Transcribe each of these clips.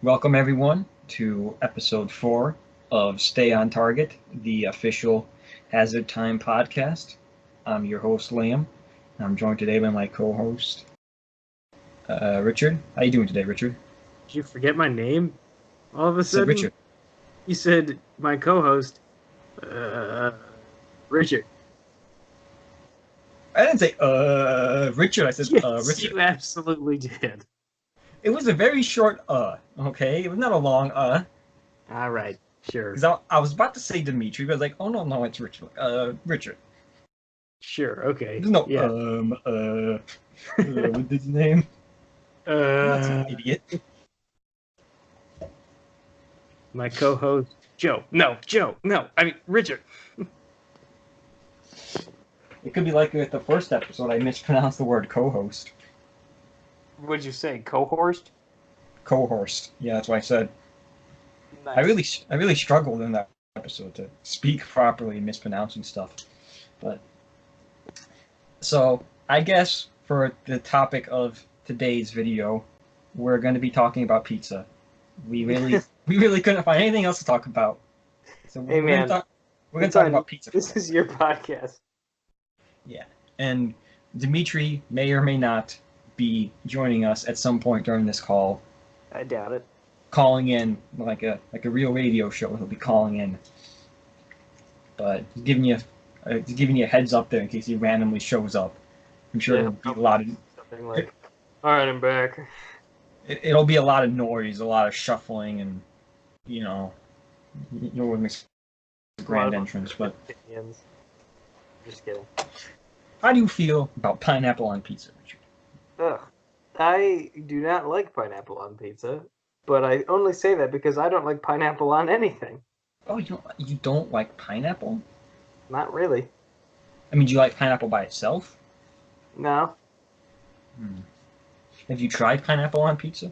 Welcome everyone to episode 4 of Stay on Target, the official Hazard Time podcast. I'm your host Liam. I'm joined today by my co-host Richard. How you doing today, Richard? Did you forget my name? All of a I said sudden, Richard. you said my co-host, Richard. I didn't say Richard. I said Yes, Richard. you absolutely did. It was a very short okay? It was not a long All right, sure, because I was about to say Dimitri, but I was like, oh no, it's Richard. Richard. sure, okay, There's no yeah. what's his name? I'm not some Uh, idiot. my co-host, Joe. No, I mean Richard. It could be like with the first episode, I mispronounced the word co-host. What'd you say, co-host? Co-host. Yeah, that's what I said. Nice. I really struggled in that episode to speak properly, mispronouncing stuff. But so I guess for the topic of today's video, we're going to be talking about pizza. We really couldn't find anything else to talk about. So Hey, man, we're going to talk about pizza. This is your podcast. Yeah, and Dimitri may or may not be joining us at some point during this call. I doubt it. Calling in like a real radio show. He'll be calling in, but giving you a heads up there in case he randomly shows up. I'm sure it'll be a lot of something like, "All right, I'm back." It'll be a lot of noise, a lot of shuffling, and you know what makes a grand entrance. But opinions. Just kidding. how do you feel about pineapple on pizza, Richard? Ugh. I do not like pineapple on pizza, but I only say that because I don't like pineapple on anything. Oh, you don't like pineapple? Not really. I mean, do you like pineapple by itself? No. Have you tried pineapple on pizza?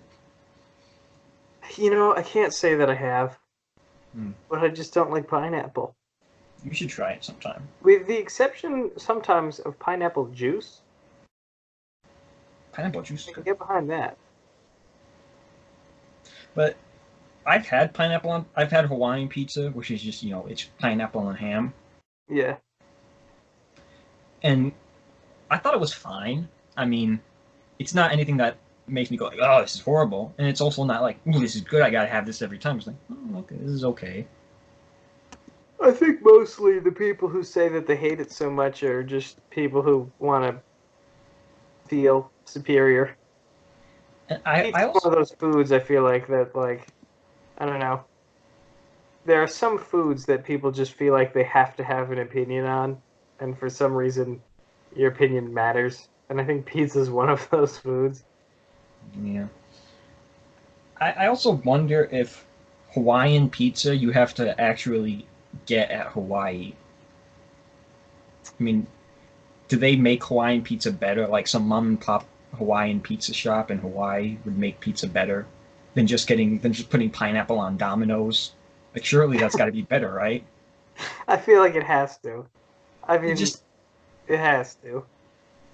You know, I can't say that I have, but I just don't like pineapple. You should try it sometime. With the exception sometimes of pineapple juice. Pineapple juice. I can get behind that. But I've had Hawaiian pizza, which is just, it's pineapple and ham. Yeah. And I thought it was fine. I mean, it's not anything that makes me go like, oh, this is horrible. And it's also not like, ooh, this is good, I gotta have this every time. It's like, oh, okay, this is okay. I think mostly the people who say that they hate it so much are just people who want to feel superior. And It's I also, one of those foods I feel like that, like, I don't know. There are some foods that people just feel like they have to have an opinion on, and for some reason, your opinion matters. And I think pizza is one of those foods. yeah. I also wonder if Hawaiian pizza you have to actually get at Hawaii. I mean, do they make Hawaiian pizza better? Like some mom and pop Hawaiian pizza shop in Hawaii would make pizza better than just putting pineapple on Domino's. Like surely that's got to be better, right? I feel like it has to. I mean, Just it has to.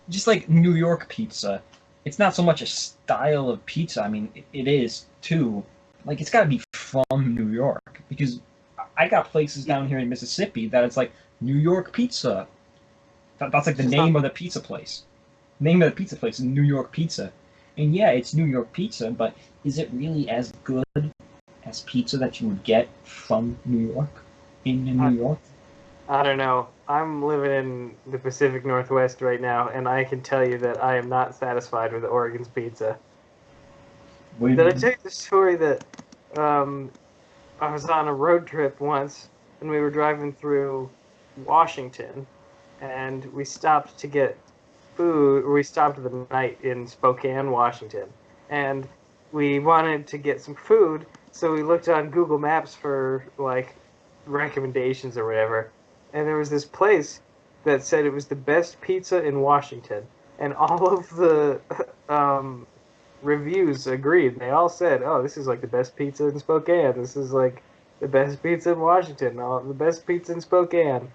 just like New York pizza, it's not so much a style of pizza. I mean, it is too. Like it's got to be from New York because I got places down here in Mississippi that it's like New York pizza. That's like the name of the pizza place. Name of the pizza place is New York Pizza. And yeah, it's New York pizza, but is it really as good as pizza that you would get from New York? In New York? I don't know. I'm living in the Pacific Northwest right now, and I can tell you that I am not satisfied with Oregon's pizza. Did I tell you the story that I was on a road trip once, and we were driving through Washington, and we stopped to get food, or we stopped the night in Spokane, Washington, and we wanted to get some food, so we looked on Google Maps for, like, recommendations or whatever, and there was this place that said it was the best pizza in Washington, and all of the reviews agreed. They all said, "Oh, this is like the best pizza in Spokane. This is like the best pizza in Washington. The best pizza in Spokane."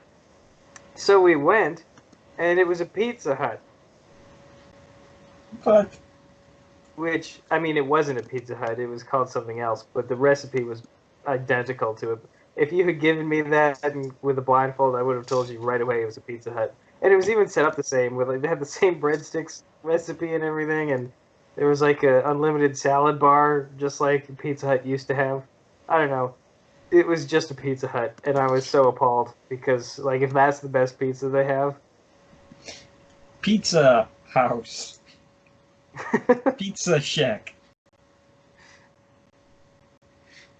So we went, and it was a Pizza Hut. But which I mean, it wasn't a Pizza Hut. It was called something else, but the recipe was identical to it. If you had given me that with a blindfold, I would have told you right away it was a Pizza Hut. And it was even set up the same. With like they had the same breadsticks recipe and everything, and there was like a unlimited salad bar, just like Pizza Hut used to have. I don't know. It was just a Pizza Hut, and I was so appalled because like if that's the best pizza they have, Pizza House. Pizza Shack.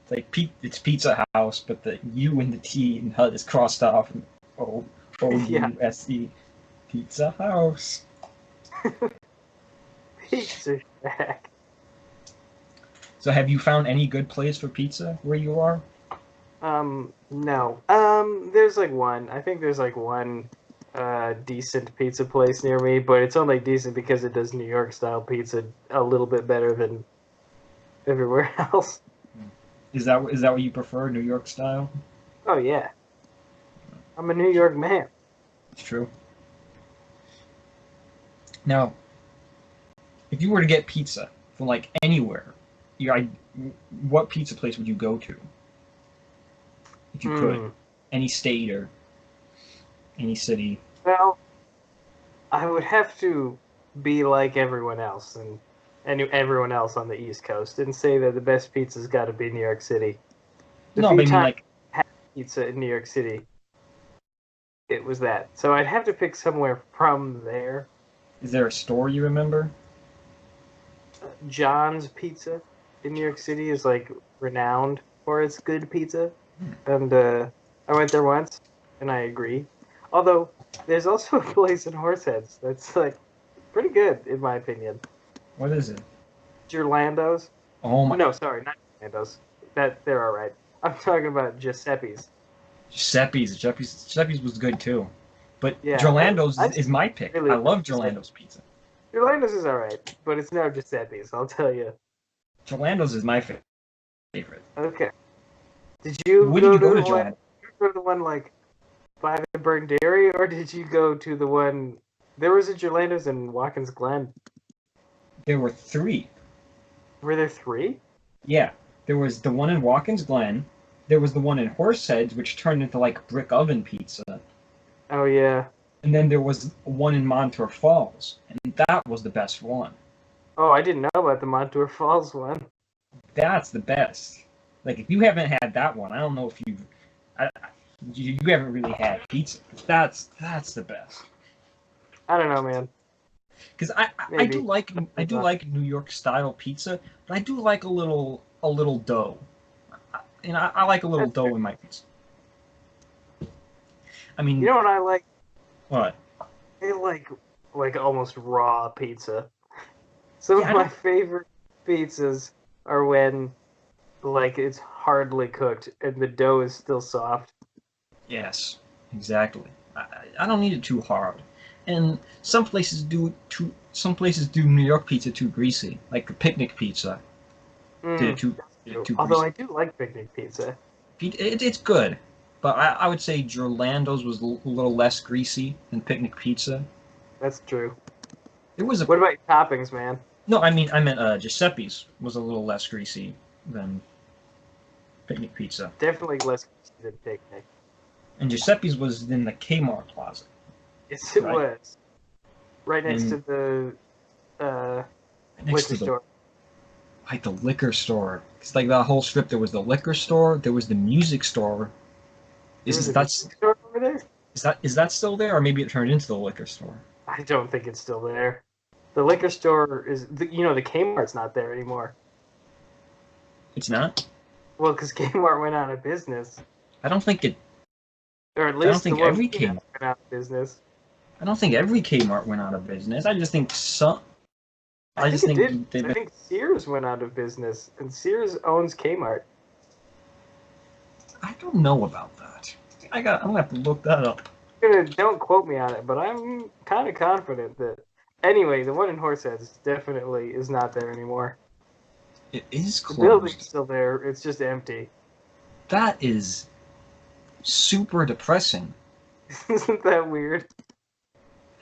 It's like it's Pizza House, but the U and the T in Hut is crossed off. And O-U-S-E. Pizza House. Pizza Shack. So have you found any good place for pizza where you are? No. There's like one. I think there's like one decent pizza place near me, but it's only decent because it does New York style pizza a little bit better than everywhere else. Is that what you prefer, New York style? Oh yeah. I'm a New York man. It's true. Now, if you were to get pizza from like anywhere, what pizza place would you go to? If you could, any state or any city. Well, I would have to be like everyone else and everyone else on the East Coast and say that the best pizza's got to be New York City. No, but I mean like pizza in New York City. It was that. So I'd have to pick somewhere from there. Is there a store you remember? John's Pizza in New York City is like renowned for its good pizza, and I went there once, and I agree. Although there's also a place in Horseheads that's like pretty good in my opinion. What is it? Gerlando's. Oh my! No, sorry, not Gerlando's. That they're all right. I'm talking about Giuseppe's. Giuseppe's was good too, but Yeah, Gerlando's is my pick. really I love Gerlando's pizza. Gerlando's is all right, but it's no Giuseppe's. I'll tell you. Gerlando's is my favorite. Okay. Did you When go did you go to to the one? Gerlando's? Did you go to the one like by the Burn Dairy, or did you go to the one? There was a Gerlando's in Watkins Glen. There were three. Were there three? Yeah, there was the one in Watkins Glen. There was the one in Horseheads, which turned into like brick oven pizza. Oh yeah. And then there was one in Montour Falls, and that was the best one. Oh, I didn't know about the Montour Falls one. That's the best. Like if you haven't had that one, I don't know if you haven't really had pizza. That's the best. I don't know, man. Because I do like New York style pizza, but I do like a little dough. And I like a little That's dough fair. in my pizza. I mean, You know what I like? what? I like almost raw pizza. Some Yeah, of my favorite pizzas are when like it's hardly cooked and the dough is still soft. Yes, exactly. I don't need it too hard. And some places do New York pizza too greasy, like the picnic pizza. Did it too Although greasy. I do like picnic pizza. It's good, but I would say Gerlando's was a little less greasy than picnic pizza. That's true. There was a What about your toppings, man? no, I meant Giuseppe's was a little less greasy than picnic pizza, Definitely less greasy than picnic. and Giuseppe's was in the Kmart Plaza. Yes, it Right. was. Right next And to the next liquor to store. the liquor store. It's like that whole strip. There was the liquor store. There was the music store. There was a That's music store over there? is that still there, or maybe it turned into the liquor store? I don't think it's still there. The liquor store is, the Kmart's not there anymore. It's not. Well, because Kmart went out of business. I don't think it. Or at I don't least think the one every we had Kmart. went out of business. I don't think every Kmart went out of business. I just think some. I just it think did. I think Sears went out of business, and Sears owns Kmart. I don't know about that. I'm gonna have to look that up. Don't quote me on it, but I'm kind of confident that. Anyway, the one in Horseheads definitely is not there anymore. It is The building's closed. still there. It's just empty. That is super depressing. Isn't that weird?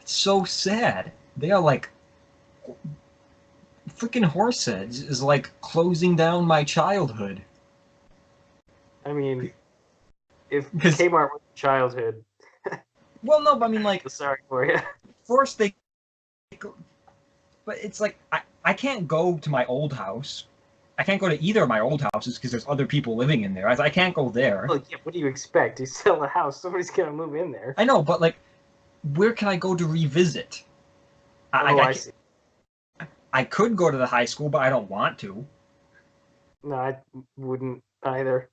It's so sad. They are like freaking Horseheads is like closing down my childhood. I mean, if 'Cause- Kmart was childhood, Well, no, but I mean, like, sorry for you. first they, but it's like I can't go to my old house. I can't go to either of my old houses because there's other people living in there. I can't go there. Well, yeah, what do you expect? You sell a house, somebody's gonna move in there. I know, but like, where can I go to revisit? I see. I could go to the high school, but I don't want to. No, I wouldn't either.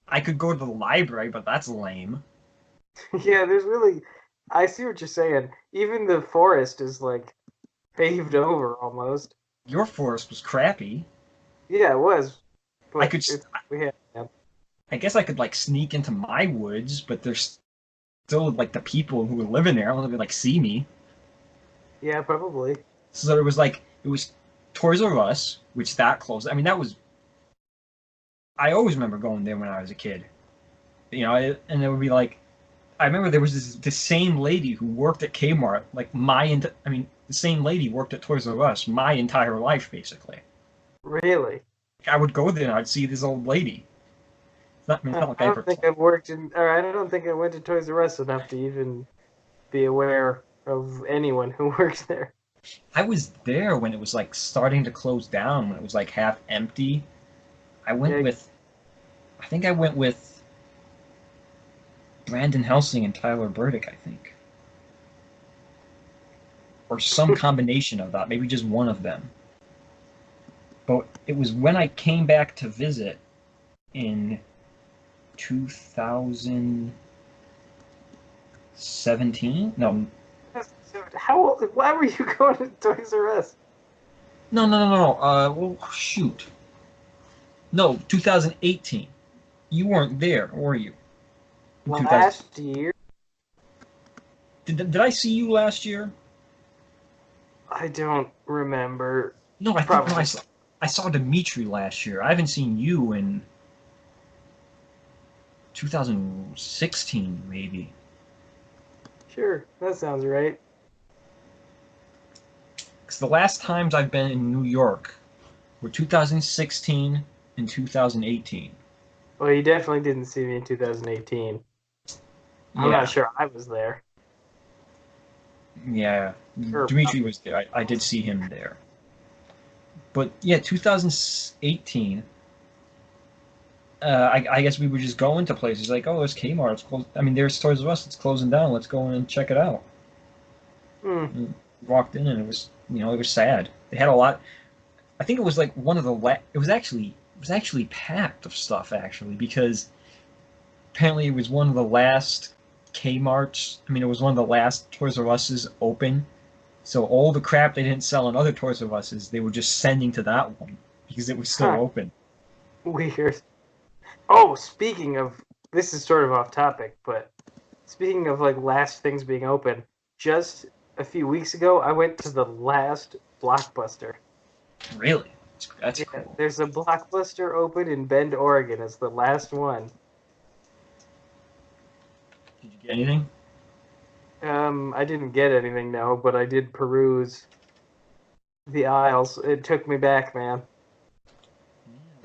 I could go to the library, but that's lame. Yeah, there's really. I see what you're saying. Even the forest is like paved over almost. Your forest was crappy. Yeah, it was. But I could. we had. Yeah. I guess I could like sneak into my woods, but there's still like the people who live in there. I don't know if they like see me. Yeah, probably. So it was Toys R Us, which that closed. I mean, that was. I always remember going there when I was a kid. You know, and it would be like, I remember there was this same lady who worked at Kmart, like the same lady worked at Toys R Us my entire life, basically. Really? I would go there and I'd see this old lady. It's not like I don't think I've worked in, or I don't think I went to Toys R Us enough to even be aware of anyone who works there. I was there when it was like starting to close down, when it was like half empty. I think I went with Brandon Helsing and Tyler Burdick, I think. Or some combination of that, maybe just one of them. But it was when I came back to visit in 2017? No. Why were you going to Toys R Us? No. Well, shoot. No, 2018. You weren't there, were you? Last year? Did I see you last year? I don't remember. No, Probably. I saw Dimitri last year. I haven't seen you in 2016, maybe. Sure, that sounds right. Because the last times I've been in New York were 2016 and 2018. Well, you definitely didn't see me in 2018. I'm not sure I was there. Yeah, Sure. Dimitri was there. I did see him there. But yeah, 2018. I guess we were just going to places like, oh, there's Kmart. It's closed. I mean, there's Toys R Us. It's closing down. Let's go in and check it out. Hmm. Walked in and it was, it was sad. They had a lot. I think it was like one of the it was actually packed of stuff actually, because apparently it was one of the last Kmart's. I mean, it was one of the last Toys R Us's open. So all the crap they didn't sell in other Toys R Us's, they were just sending to that one because it was still open. Weird. Oh, speaking of, this is sort of off topic, but speaking of like last things being open, just a few weeks ago, I went to the last Blockbuster. Really? That's cool. There's a Blockbuster open in Bend, Oregon. It's the last one. Did you get anything? I didn't get anything, no, but I did peruse the aisles. It took me back, man.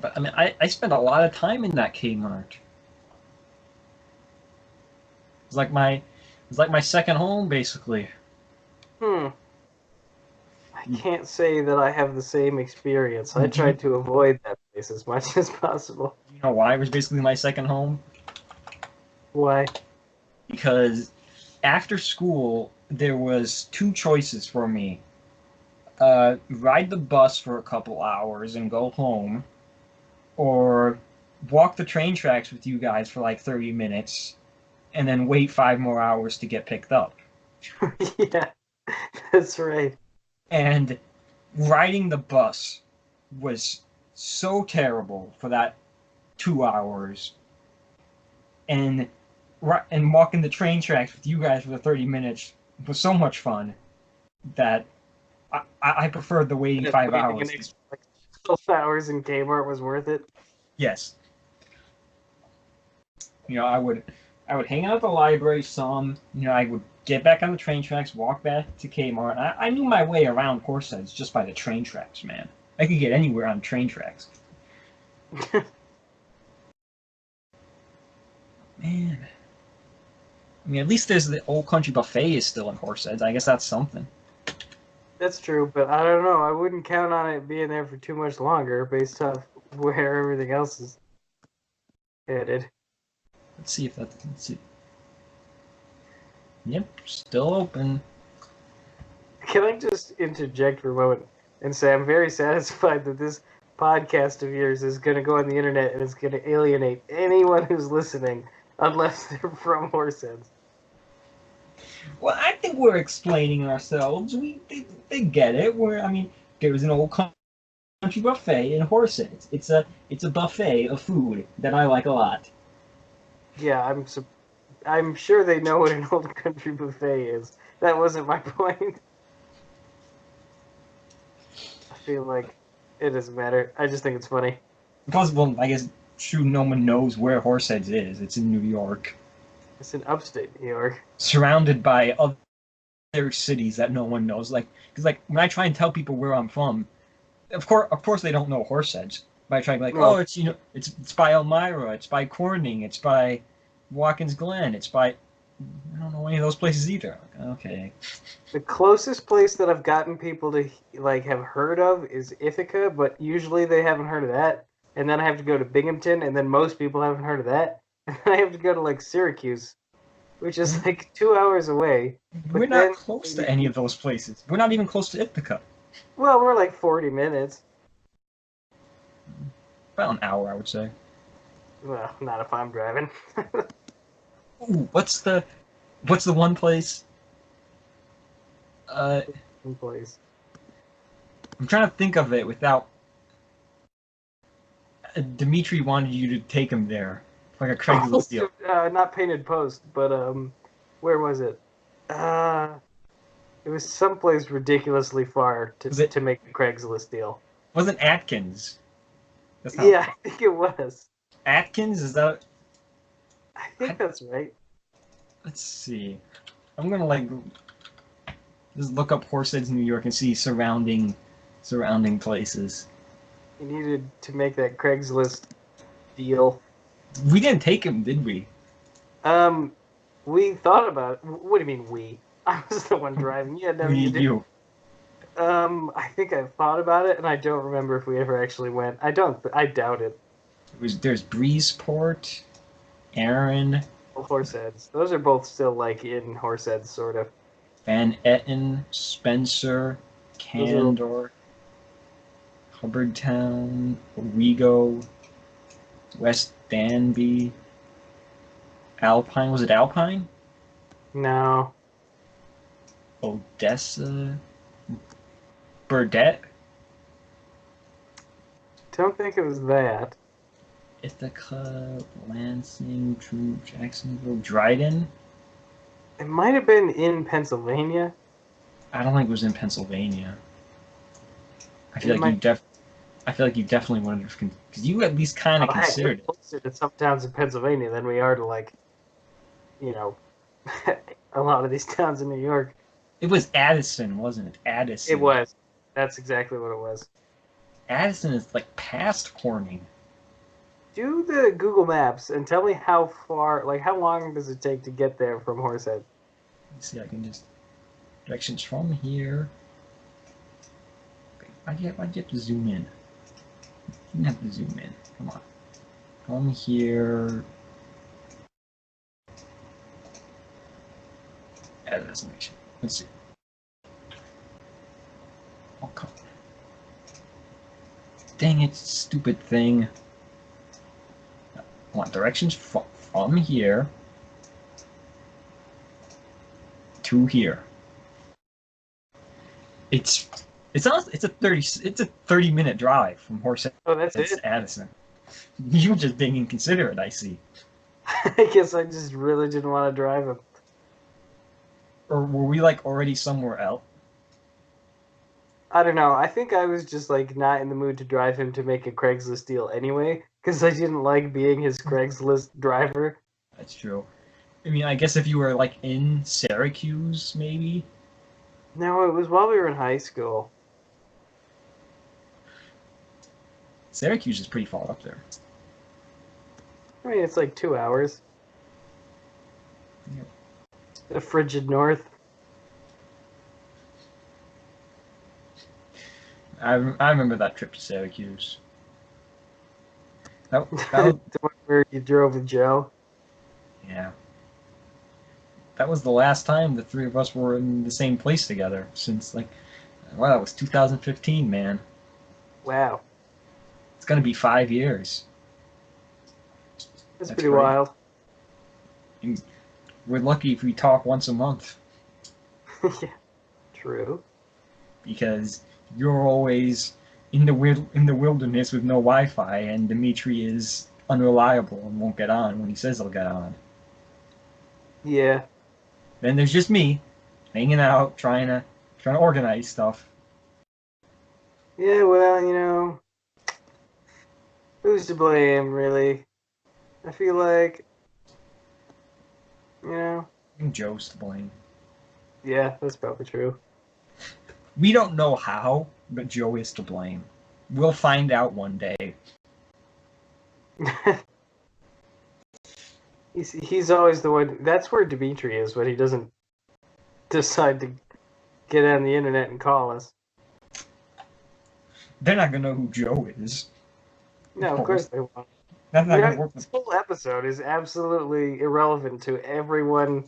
But I mean, I spent a lot of time in that Kmart. It's like my second home, basically. I can't say that I have the same experience. I tried to avoid that place as much as possible. You know why it was basically my second home? Why? Because after school, there was two choices for me. Ride the bus for a couple hours and go home, or walk the train tracks with you guys for like 30 minutes, and then wait 5 more hours to get picked up. Yeah, that's right. And riding the bus was so terrible for that 2 hours. And walking the train tracks with you guys for the 30 minutes was so much fun that I preferred the waiting 5 hours. An extra, like, 12 hours in Kmart was worth it. Yes. I would hang out at the library some. I would get back on the train tracks, walk back to Kmart. I knew my way around Horseheads just by the train tracks, man. I could get anywhere on train tracks. Man. I mean, at least there's the Old Country Buffet is still in Horseheads. I guess that's something. That's true, but I don't know. I wouldn't count on it being there for too much longer based off where everything else is headed. Let's see. Yep, still open. Can I just interject for a moment and say I'm very satisfied that this podcast of yours is going to go on the internet and it's going to alienate anyone who's listening unless they're from Horseheads. Well, I think we're explaining ourselves. They get it. There's an Old Country Buffet in Horseheads. It's a buffet of food that I like a lot. Yeah, I'm sure they know what an Old Country Buffet is. That wasn't my point. I feel like it doesn't matter. I just think it's funny. Plus, well, I guess true. No one knows where Horseheads is. It's in New York. It's in upstate New York. Surrounded by other cities that no one knows. Because when I try and tell people where I'm from, of course they don't know Horseheads. But I try to be like, Well, oh, it's by Elmira, it's by Corning, it's by Watkins Glen, it's by I don't know any of those places either. Okay. the closest place that I've gotten people to have heard of is Ithaca, but usually they haven't heard of that. And then I have to go to Binghamton, and then most people haven't heard of that. And then I have to go to Syracuse, which is 2 hours away. We're not close to any of those places. We're not even close to Ithaca. Well, we're 40 minutes. About an hour, I would say. Well, not if I'm driving. Ooh, what's the one place? Place. I'm trying to think of it without. Dimitri wanted you to take him there, like a Craigslist deal. Not Painted Post, but where was it? It was someplace ridiculously far to make the Craigslist deal. Wasn't Atkins? Yeah, I think it was. Atkins, is that? I think that's right. Let's see. I'm gonna just look up Horseheads, New York, and see surrounding places. You needed to make that Craigslist deal. We didn't take him, did we? We thought about it. What do you mean we? I was the one driving. Yeah, no, you. I think I thought about it, and I don't remember if we ever actually went. I doubt it. There's Breezeport, Aaron. Horseheads. Those are both still in Horseheads, sort of. Van Etten, Spencer, Candor, Hubbardtown, Owego, West Danby, Alpine. Was it Alpine? No. Odessa, Burdett. Don't think it was that. Ithaca, Lansing, True, Jacksonville, Dryden. It might have been in Pennsylvania. I don't think it was in Pennsylvania. I feel like you definitely wanted to, because you at least kind of considered it. We're closer to some towns in Pennsylvania than we are to a lot of these towns in New York. It was Addison, wasn't it? Addison. It was. That's exactly what it was. Addison is past Corning. Do the Google Maps and tell me how far, how long does it take to get there from Horsehead? Let's see, I can just directions from here. Okay, why'd you have to zoom in? You didn't have to zoom in. Come on. From here. Add destination. Let's see. Oh, come on. Dang it, stupid thing. I want directions from here to here. It's a 30-minute drive from Horseheads to Addison. You just being inconsiderate, I see. I guess I just really didn't want to drive him. Or were we already somewhere else? I don't know. I think I was just not in the mood to drive him to make a Craigslist deal anyway, because I didn't like being his Craigslist driver. That's true. I mean, I guess if you were in Syracuse, maybe. No, it was while we were in high school. Syracuse is pretty far up there. I mean, it's like 2 hours. Yep. The frigid north. I remember that trip to Syracuse. That The one where you drove with Joe. yeah. That was the last time the three of us were in the same place together since that was 2015, man. Wow. It's gonna be 5 years. That's That's pretty great. wild. And we're lucky if we talk once a month Yeah. True. because you're always in the wilderness with no Wi-Fi, and Dimitri is unreliable and won't get on when he says he'll get on. Yeah. Then there's just me, hanging out, trying to organize stuff. Yeah, well, who's to blame, really? I feel like, And Joe's to blame. yeah, that's probably true. We don't know how, but Joe is to blame. We'll find out one day. He's always the one. That's where Dimitri is when he doesn't decide to get on the internet and call us. They're not gonna know who Joe is. No, of course they won't. That's not gonna work. This whole episode is absolutely irrelevant to everyone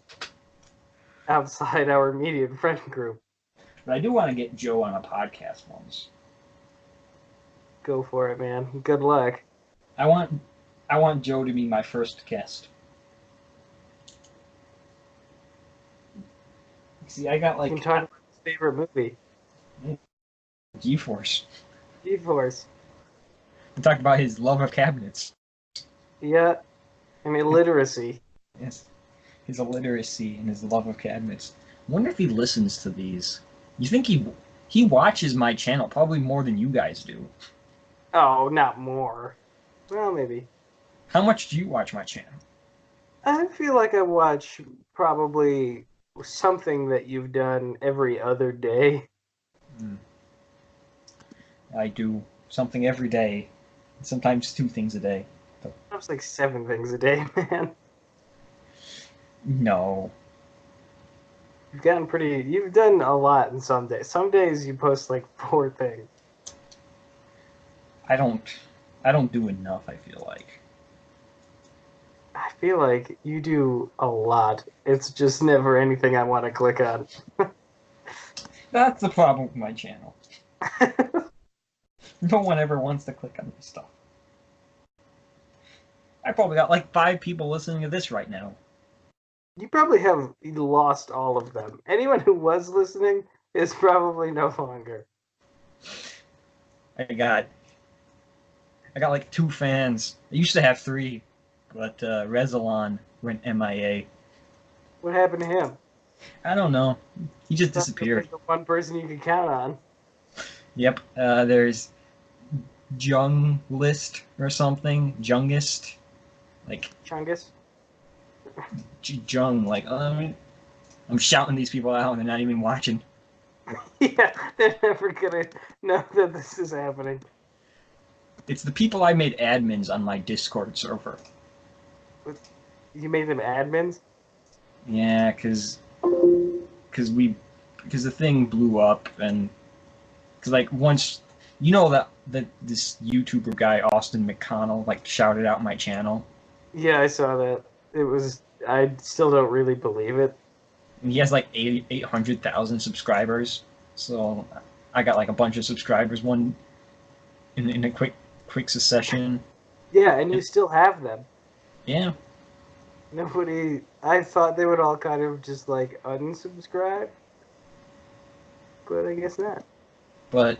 outside our immediate friend group. But I do want to get Joe on a podcast once. Go for it, man. Good luck. I want Joe to be my first guest. See, I got You can talk about his favorite movie, G-Force. G-Force. We talked about his love of cabinets. Yeah, and illiteracy. Yes, his illiteracy and his love of cabinets. I wonder if he listens to these. You think he watches my channel probably more than you guys do? Oh, not more. Well, maybe. How much do you watch my channel? I feel like I watch probably something that you've done every other day. I do something every day, sometimes 2 things a day. That's like 7 things a day, man. No. You've done a lot in some days. Some days you post like 4 things. I don't do enough, I feel like. I feel like you do a lot. It's just never anything I want to click on. That's the problem with my channel. No one ever wants to click on this stuff. I probably got like 5 people listening to this right now. You probably have lost all of them. Anyone who was listening is probably no longer. I got like 2 fans. I used to have 3, but Rezalon went MIA. What happened to him? I don't know. He just disappeared. The one person you can count on. Yep. There's Jung List or something. Jungist. Like Chungus? Jung. Like I'm shouting these people out and they're not even watching. Yeah, they're never gonna know that this is happening. It's the people I made admins on my Discord server. You made them admins? Yeah, because the thing blew up, and because like once that this YouTuber guy Austin McConnell like shouted out my channel. Yeah, I saw that. I still don't really believe it. And he has like 800,000 subscribers, so I got like a bunch of subscribers in a quick succession. Yeah, and you still have them. Yeah. I thought they would all kind of just like unsubscribe, but I guess not. But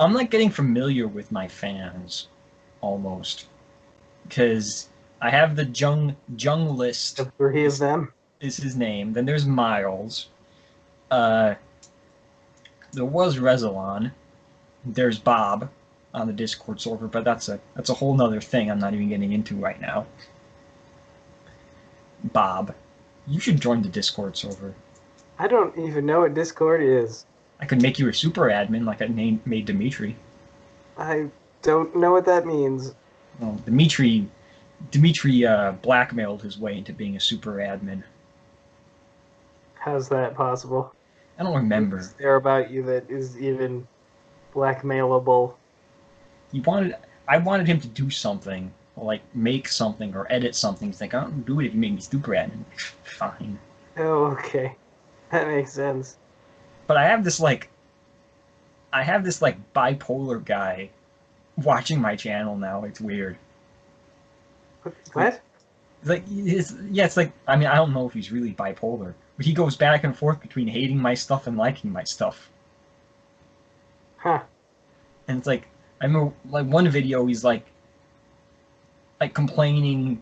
I'm like getting familiar with my fans, almost, because I have the Jung List. The 3 of them is his name. Then there's Miles. There was Rezalon. There's Bob on the Discord server, but that's a whole nother thing I'm not even getting into right now. Bob, you should join the Discord server. I don't even know what Discord is. I could make you a super admin like I made Dimitri. I Don't know what that means. Well, Dimitri blackmailed his way into being a super admin. How's that possible? I don't remember. What's there about you that is even blackmailable? I wanted him to do something, or like make something or edit something. He's like, I don't do it if you make me super admin. Fine. Oh, okay. That makes sense. But I have this bipolar guy watching my channel now. It's weird. What? It's like, I mean, I don't know if he's really bipolar, but he goes back and forth between hating my stuff and liking my stuff. Huh. And it's like, I remember like one video he's like complaining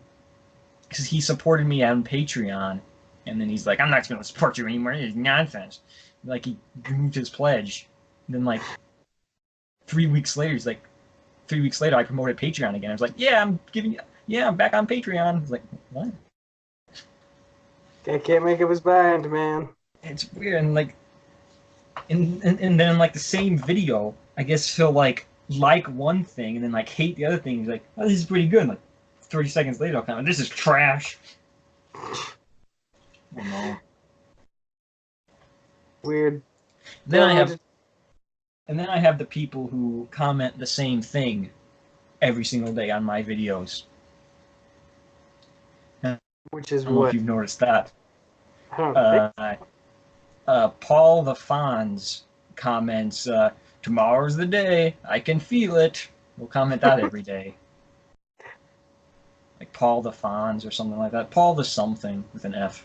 because he supported me on Patreon, and then he's like, I'm not going to support you anymore. It's nonsense. Like he removed his pledge. And then like 3 weeks later, he's like, 3 weeks later, I promoted Patreon again. I was like, I'm back on Patreon. I was like, what? Guy can't make up his mind, man. It's weird, and like, and then like the same video, I guess he'll like one thing and then like hate the other thing. He's like, oh, this is pretty good. And, like 30 seconds later, I'll comment, this is trash. Oh no. Weird. Then I have the people who comment the same thing every single day on my videos. Which is I don't know what? if you've noticed that. I don't think. Paul the Fonz comments, tomorrow's the day, I can feel it. We'll comment that every day. Like Paul the Fonz or something like that. Paul the something with an F.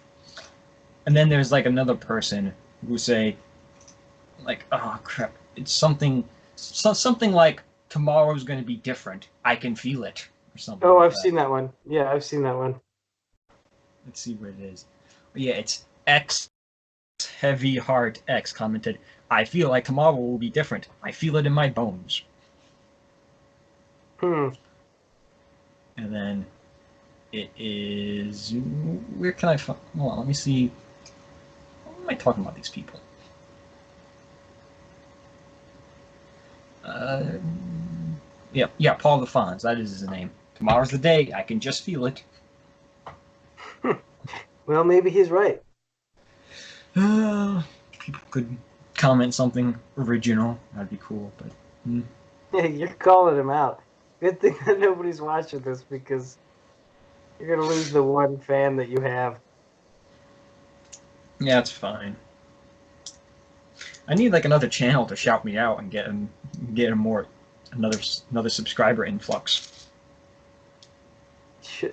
And then there's like another person who say, like, oh crap, it's something like tomorrow's going to be different. I can feel it, or something. Oh, like I've that. seen that one. Yeah, I've seen that one. Let's see what it is. But yeah, it's X Heavy Heart X commented, I feel like tomorrow will be different. I feel it in my bones. Hmm. And then it is, where can I find, hold on, let me see. What am I talking about, these people? Yeah, Paul the Fonz, that is his name. Tomorrow's the day, I can just feel it. Well, maybe he's right. People could comment something original, that'd be cool, but... Yeah, you're calling him out. Good thing that nobody's watching this, because you're gonna lose the one fan that you have. Yeah, it's fine. I need like another channel to shout me out and get another subscriber influx.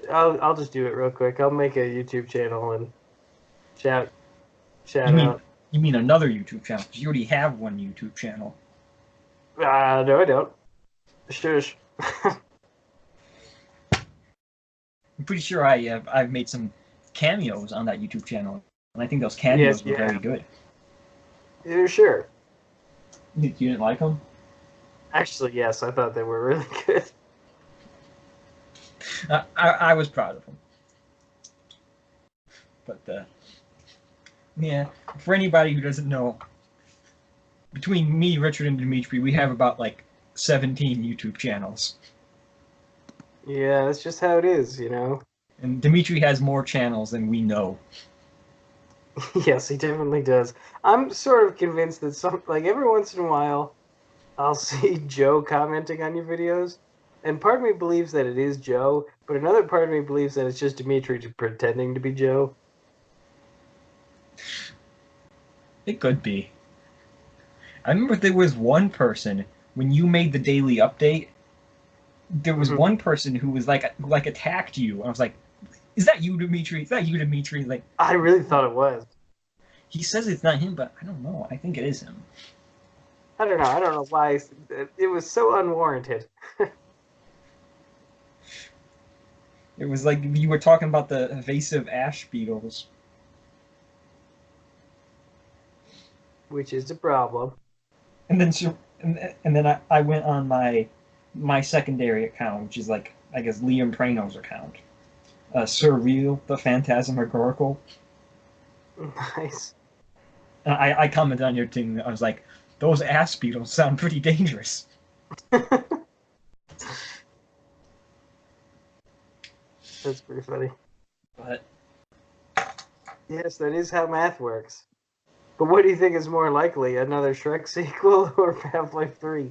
I'll just do it real quick. I'll make a YouTube channel and shout out. You mean another YouTube channel? Because you already have one YouTube channel. No, I don't. Shush. I'm pretty sure I've made some cameos on that YouTube channel, and I think those cameos were very good. You're sure? You didn't like them? Actually, yes. I thought they were really good. I was proud of them. But yeah, for anybody who doesn't know, between me, Richard, and Dimitri, we have about like 17 YouTube channels. Yeah, that's just how it is, you know. And Dimitri has more channels than we know. Yes, he definitely does. I'm sort of convinced that every once in a while, I'll see Joe commenting on your videos, and part of me believes that it is Joe, but another part of me believes that it's just Dimitri pretending to be Joe. It could be. I remember there was one person, when you made the daily update, there was one person who was like attacked you. I was like, is that you, Dimitri? Is that you, Dimitri? Like, I really thought it was. He says it's not him, but I don't know. I think it is him. I don't know. I don't know why. It was so unwarranted. It was like you were talking about the invasive ash beetles. Which is a problem. And then I went on my secondary account, which is like, I guess, Liam Prano's account. Surreal, the Phantasmagorical. Nice. I commented on your thing. I was like, those ass beetles sound pretty dangerous. That's pretty funny. But Yes, that is how math works. But what do you think is more likely, another Shrek sequel or Half-Life 3?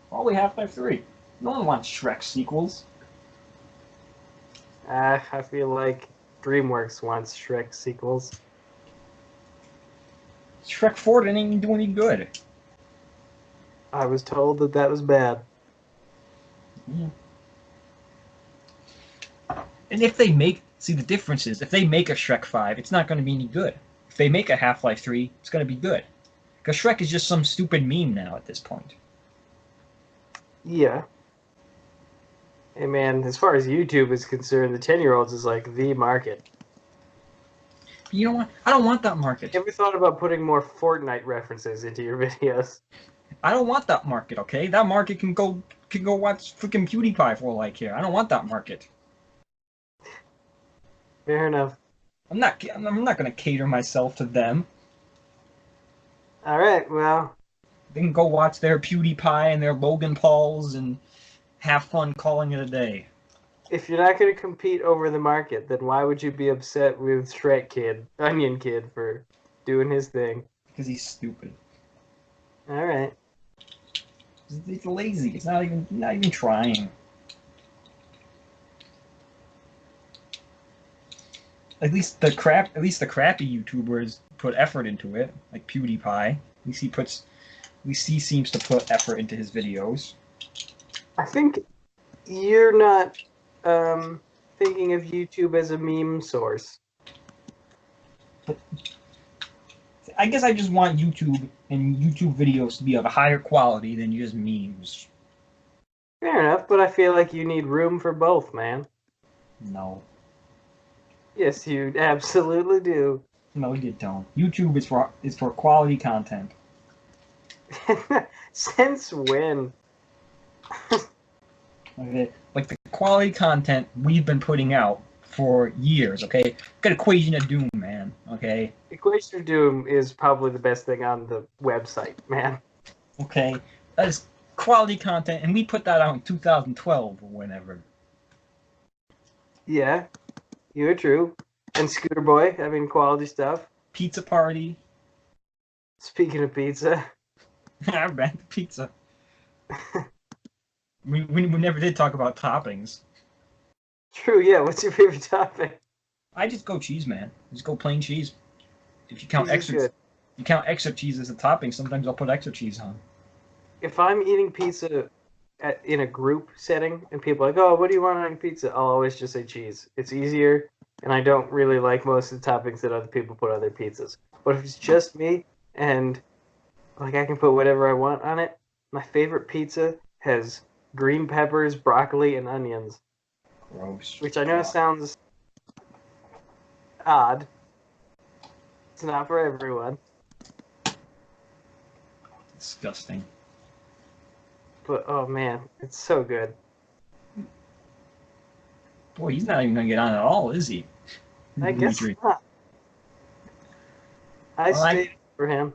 probably Half-Life 3. No one wants Shrek sequels. I feel like DreamWorks wants Shrek sequels. Shrek 4 didn't even do any good. I was told that that was bad. Yeah. And if they make... See, the difference is, if they make a Shrek 5, it's not going to be any good. If they make a Half-Life 3, it's going to be good. Because Shrek is just some stupid meme now at this point. Yeah. Hey man, as far as YouTube is concerned, the 10-year-olds is like the market. You know what? I don't want that market. You ever thought about putting more Fortnite references into your videos? I don't want that market, okay? That market can go watch freaking PewDiePie for all I care. I don't want that market. Fair enough. I'm not going to cater myself to them. All right, well, They can go watch their PewDiePie and their Logan Pauls and have fun calling it a day. if you're not going to compete over the market, then why would you be upset with Shrek Kid, Onion Kid, for doing his thing? Because he's stupid. All right. He's lazy. He's not even trying. At least the crappy YouTubers put effort into it, like PewDiePie. At least he seems to put effort into his videos. I think you're not thinking of YouTube as a meme source. I guess I just want YouTube and YouTube videos to be of a higher quality than just memes. Fair enough, but I feel like you need room for both, man. No. Yes, you absolutely do. No, you don't. YouTube is for quality content. Since when? Okay? Like the quality content we've been putting out for years, okay? Got Equation of Doom, man, okay? Equation of Doom is probably the best thing on the website, man. Okay? That is quality content, and we put that out in 2012 or whenever. Yeah, you're true. And Scooter Boy, I mean, quality stuff. Pizza Party. Speaking of pizza. I back the pizza. we never did talk about toppings. True, yeah. What's your favorite topping? I just go cheese, man. Just go plain cheese. If you count Cheese is good. you count extra cheese as a topping, sometimes I'll put extra cheese on. If I'm eating pizza in a group setting and people are like, oh, what do you want on your pizza? I'll always just say cheese. It's easier, and I don't really like most of the toppings that other people put on their pizzas. But if it's just me and like I can put whatever I want on it, my favorite pizza has green peppers, broccoli, and onions. Gross. Which I know sounds odd. It's not for everyone. Disgusting. But oh man, it's so good. Boy, he's not even gonna get on at all, is he? I guess Dimitri. not. I Well, stayed for him.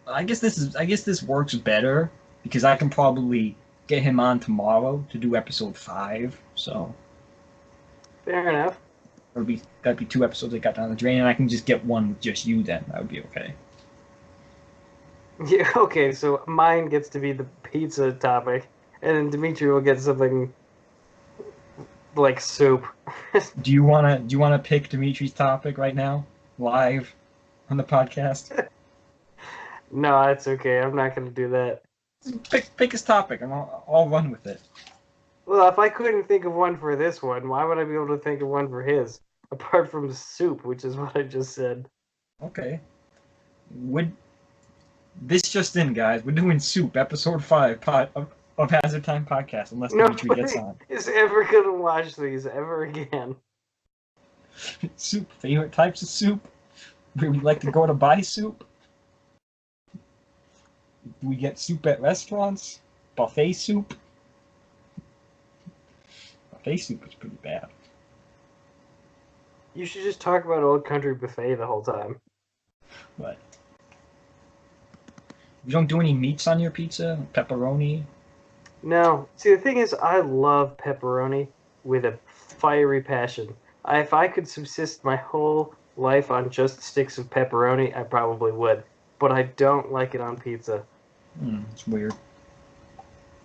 I guess this works better because I can probably get him on tomorrow to do episode 5. So Fair enough. that'd be 2 episodes that got down the drain, and I can just get one with just you. Then that would be okay. Yeah, okay, so mine gets to be the pizza topic, and then Dimitri will get something like soup. Do you wanna pick Dimitri's topic right now, live on the podcast? No, it's okay. I'm not going to do that. Pick his topic, and I'll run with it. Well, if I couldn't think of one for this one, why would I be able to think of one for his? Apart from soup, which is what I just said. Okay. This just in, guys. We're doing Soup, episode 5 of Hazard Time Podcast, unless Dimitri gets Nobody on. is ever going to watch these ever again. Soup, favorite types of soup? Where we like to go to buy soup? Do we get soup at restaurants? Buffet soup? Buffet soup is pretty bad. You should just talk about Old Country Buffet the whole time. But you don't do any meats on your pizza? Pepperoni? No. See, the thing is, I love pepperoni, with a fiery passion. If I could subsist my whole life on just sticks of pepperoni, I probably would. But I don't like it on pizza. It's weird.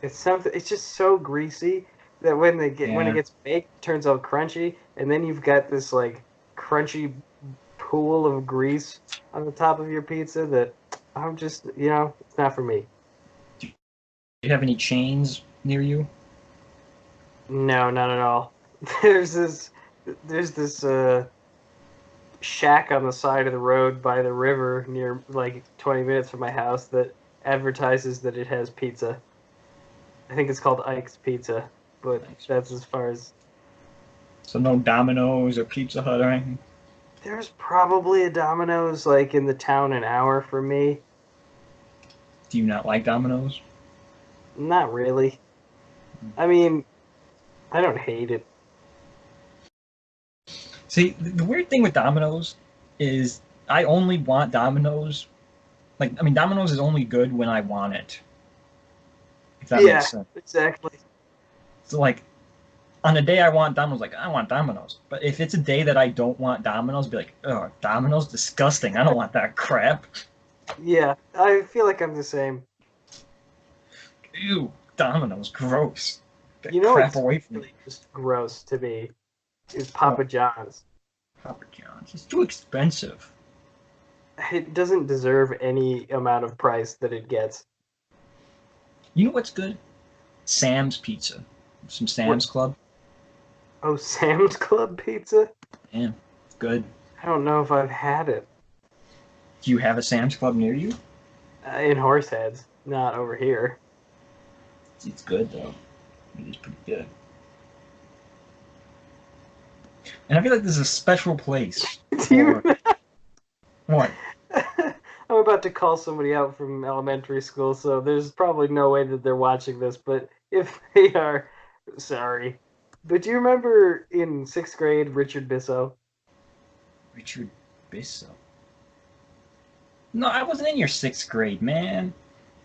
It's something. It's just so greasy that when when it Yeah. gets baked, it turns out crunchy, and then you've got this like crunchy pool of grease on the top of your pizza that I'm just, it's not for me. Do you have any chains near you? No, not at all. There's this, there's this shack on the side of the road by the river near like 20 minutes from my house that advertises that it has pizza. I think it's called Ike's Pizza, but that's as far as. So no Domino's or Pizza Hut or anything? There's probably a Domino's like in the town an hour from me. Do you not like Domino's? Not really. I mean, I don't hate it. See, the weird thing with Domino's is I only want Domino's. Like, I mean, Domino's is only good when I want it. If that Yeah, makes sense. exactly. So, like, on a day I want Domino's, like, I want Domino's. But if it's a day that I don't want Domino's, be like, oh, Domino's? Disgusting. I don't want that crap. Yeah, I feel like I'm the same. Ew, Domino's. Gross. Get You know crap what's away from me. really just gross to me is What? Papa John's. Papa John's. It's too expensive. It doesn't deserve any amount of price that it gets. You know what's good? Sam's Pizza. Some What? Sam's Club. Oh, Sam's Club pizza? Yeah, good. I don't know if I've had it. Do you have a Sam's Club near you? In Horseheads, not over here. It's good though. It is pretty good. And I feel like this is a special place Do you for what? I'm about to call somebody out from elementary school, so there's probably no way that they're watching this, but if they are, sorry. But do you remember in 6th grade Richard Bisso? Richard Bisso. No, I wasn't in your 6th grade, man.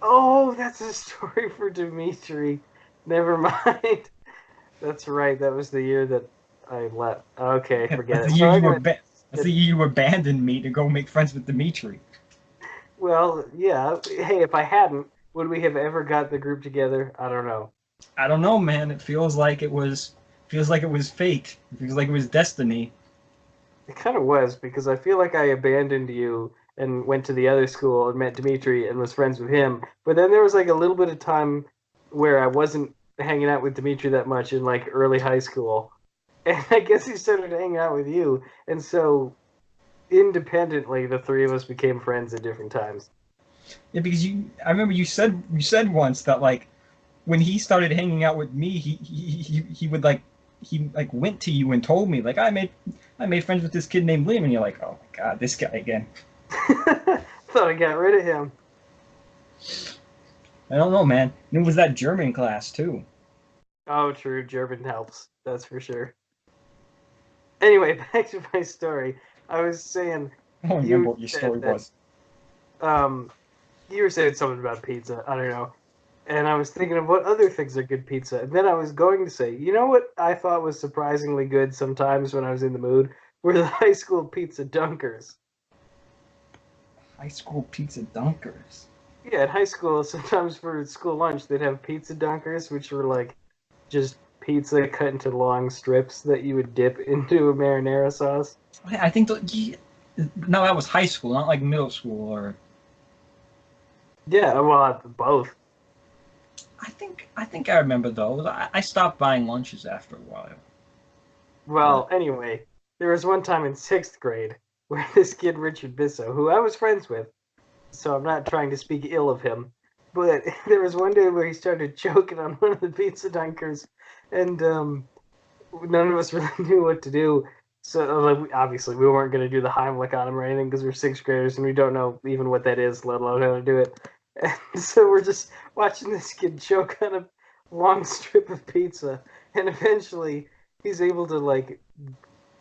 Oh, that's a story for Dimitri. Never mind. That's right, that was the year that I left. Okay, forget That's it. the So year anyway, that's the year you abandoned me to go make friends with Dimitri. well, yeah. Hey, if I hadn't, would we have ever got the group together? I don't know. I don't know, man. It feels like it was fate. It feels like it was destiny. It kind of was because I feel like I abandoned you and went to the other school and met Dimitri and was friends with him. But then there was like a little bit of time where I wasn't hanging out with Dimitri that much in like early high school. And I guess he started hanging out with you. And so independently, the three of us became friends at different times. Yeah, because I remember you said once that like when he started hanging out with me, he would like he like went to you and told me like I made friends with this kid named Liam, and you're like, oh my god, this guy again. Thought I got rid of him. I don't know, man. And it was that German class too. Oh, true. German helps. That's for sure. Anyway, back to my story. I was saying I don't remember what your story was. um, you were saying something about pizza. I don't know. And I was thinking of what other things are good pizza. And then I was going to say, you know what I thought was surprisingly good sometimes when I was in the mood? Were the high school pizza dunkers. High school pizza dunkers. Yeah, in high school, sometimes for school lunch, they'd have pizza dunkers, which were like just pizza cut into long strips that you would dip into a marinara sauce. I think no, that was high school, not like middle school or. Yeah, well, both. I think I remember those. I stopped buying lunches after a while. Well, anyway, there was one time in 6th grade where this kid, Richard Bisso, who I was friends with, so I'm not trying to speak ill of him, but there was one day where he started choking on one of the pizza dunkers, and none of us really knew what to do. So, like, obviously, we weren't going to do the Heimlich on him or anything because we're 6th graders and we don't know even what that is, let alone how to do it. And so we're just watching this kid choke on a long strip of pizza, and eventually he's able to, like,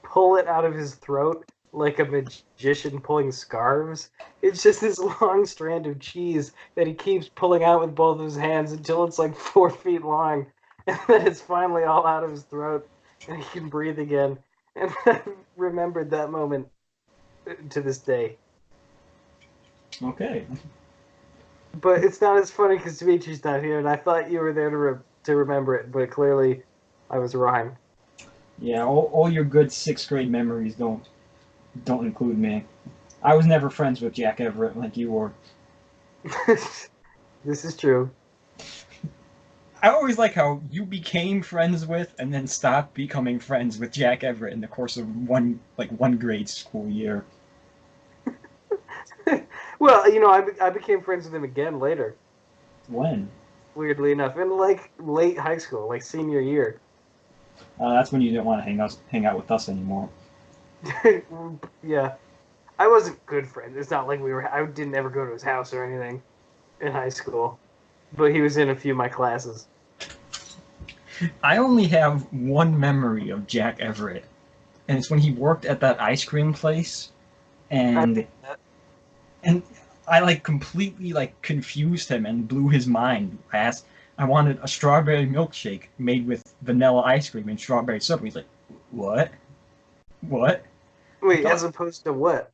pull it out of his throat like a magician pulling scarves. It's just this long strand of cheese that he keeps pulling out with both of his hands until it's like 4 feet long, and then it's finally all out of his throat. and he can breathe again. And I remembered that moment to this day. Okay. But it's not as funny because Dimitri's not here, and I thought you were there to remember it, but clearly I was wrong. Yeah, all your good sixth grade memories don't include me. I was never friends with Jack Everett like you were. This is true. I always like how you became friends with and then stopped becoming friends with Jack Everett in the course of one grade school year. Well, I became friends with him again later. When? Weirdly enough, in like late high school, like senior year. That's when you didn't want to hang out with us anymore. Yeah, I wasn't good friends. It's not like we were. I didn't ever go to his house or anything in high school, but he was in a few of my classes. I only have one memory of Jack Everett, and it's when he worked at that ice cream place, and and I like completely like confused him and blew his mind. I wanted a strawberry milkshake made with vanilla ice cream and strawberry syrup. He's like, what? What? I Wait, thought as opposed to what?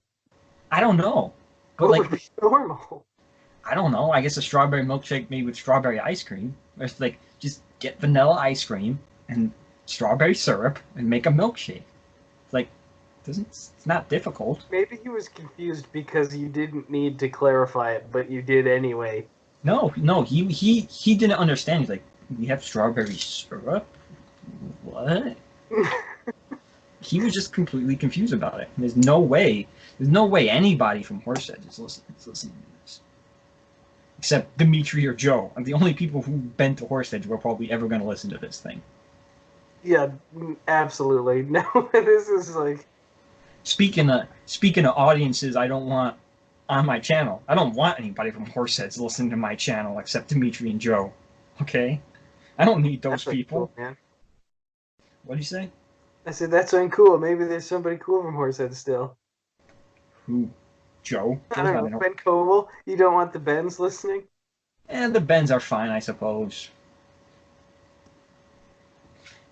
I don't know, but What like would be normal? I don't know. I guess a strawberry milkshake made with strawberry ice cream. It's like just get vanilla ice cream and strawberry syrup and make a milkshake. It's like it's not difficult. Maybe he was confused because you didn't need to clarify it, but you did anyway. No, he didn't understand. He's like, we have strawberry syrup. What? He was just completely confused about it. There's no way anybody from Horsehead is listening to this. Except Dimitri or Joe. And the only people who've been to Horsehead who are probably ever going to listen to this thing. Yeah, absolutely. No, this is like. Speaking of audiences, I don't want on my channel. I don't want anybody from Horseheads listening to my channel except Dimitri and Joe. Okay, I don't need those That's people. cool, man. What do you say? I said that's uncool. Maybe there's somebody cool from Horsehead still. Who? Joe? I Joe's don't not know, in. Ben Coble. You don't want the Bens listening? And the Bens are fine, I suppose.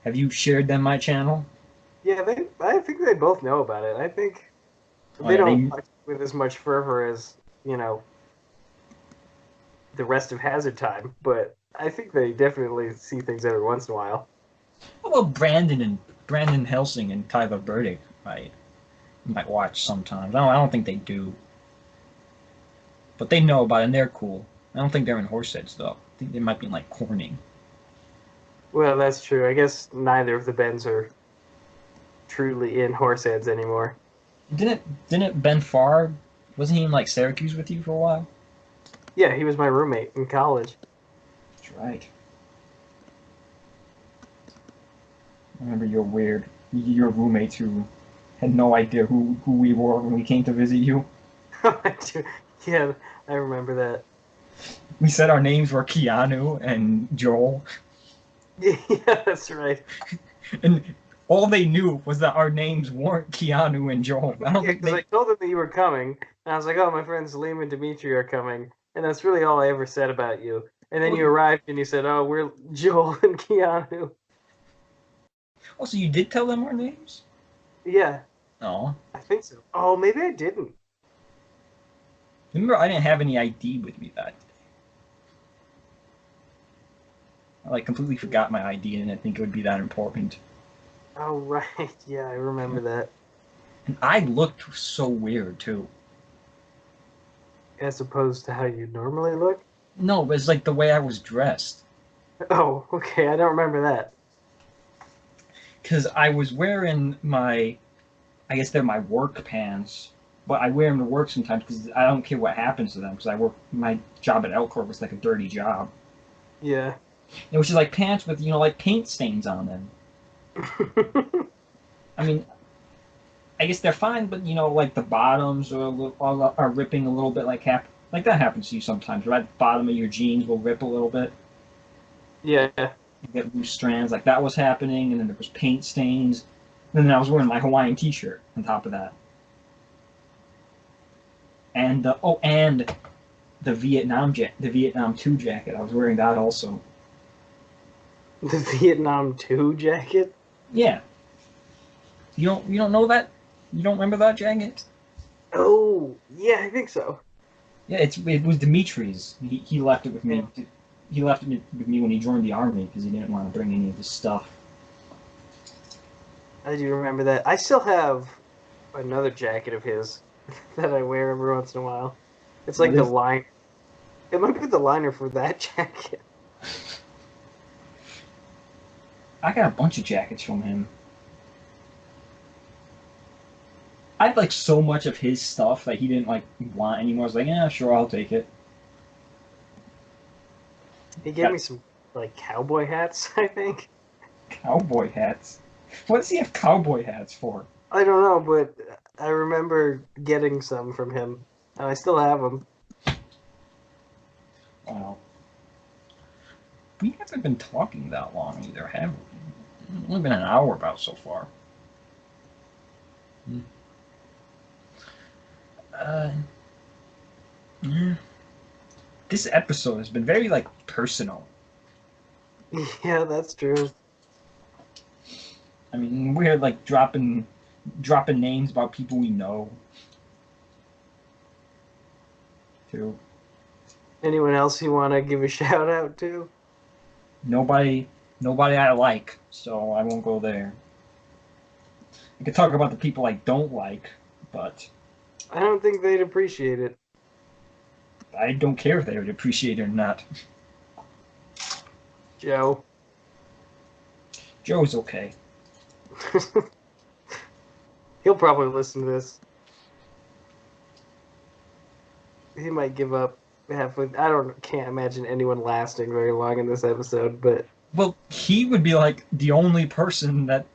Have you shared them my channel? Yeah, I think they both know about it. I think Oh they yeah, don't watch it with as much fervor as the rest of Hazard Time, but I think they definitely see things every once in a while. Well, Brandon Helsing and Tyler Burdick might watch sometimes. I don't think they do, but they know about it and they're cool. I don't think they're in Horseheads though. I think they might be in like Corning. Well, that's true. I guess neither of the Bens are truly in Horseheads anymore. Didn't Ben Farr, wasn't he in like Syracuse with you for a while? Yeah, he was my roommate in college. That's right. I remember your roommates who had no idea who we were when we came to visit you. Yeah, I remember that. We said our names were Keanu and Joel. Yeah, that's right. And all they knew was that our names weren't Keanu and Joel. I don't think Because I told them that you were coming, and I was like, "Oh, my friends Liam and Dimitri are coming," and that's really all I ever said about you. And then you arrived and you said, "Oh, we're Joel and Keanu." Oh, so you did tell them our names? Yeah, No. I think so. Oh, maybe I didn't. Remember, I didn't have any ID with me that day. I like completely forgot my ID and I didn't think it would be that important. Oh, right. Yeah, I remember that. And I looked so weird too. As opposed to how you normally look. No, but it's like the way I was dressed. Oh, okay. I don't remember that. Because I was wearing I guess they're my work pants, but I wear them to work sometimes because I don't care what happens to them because my job at Elcor was like a dirty job. Yeah. It was just like pants with, like paint stains on them. I mean, I guess they're fine, but like the bottoms are ripping a little bit, like that happens to you sometimes, right? The bottom of your jeans will rip a little bit. Yeah. You get loose strands, like that was happening, and then there was paint stains. And then I was wearing my Hawaiian T-shirt on top of that, and and the Vietnam 2 jacket. I was wearing that also. The Vietnam 2 jacket? Yeah. You don't know that? You don't remember that jacket? Oh, yeah, I think so. Yeah, it was Dimitri's. He left it with Yeah, me. He left it with me when he joined the army because he didn't want to bring any of his stuff. I do remember that. I still have another jacket of his that I wear every once in a while. It's What like the is? line. It might be the liner for that jacket. I got a bunch of jackets from him. I had like so much of his stuff that he didn't like want anymore. I was like, yeah, sure, I'll take it. He gave Got me some like cowboy hats, I think. cowboy hats. What does he have cowboy hats for? I don't know, but I remember getting some from him, and I still have them. Wow. We haven't been talking that long either, have we? It's only been an hour about so far. Uh, yeah. This episode has been very like personal. Yeah, that's true. I mean, we're like dropping names about people we know too. Anyone else you want to give a shout out to? Nobody, nobody I like, so I won't go there. I could talk about the people I don't like, but I don't think they'd appreciate it. I don't care if they would appreciate it or not. Joe. Joe's okay. He'll probably listen to this. He might give up halfway. Can't imagine anyone lasting very long in this episode, but Well, he would be like the only person that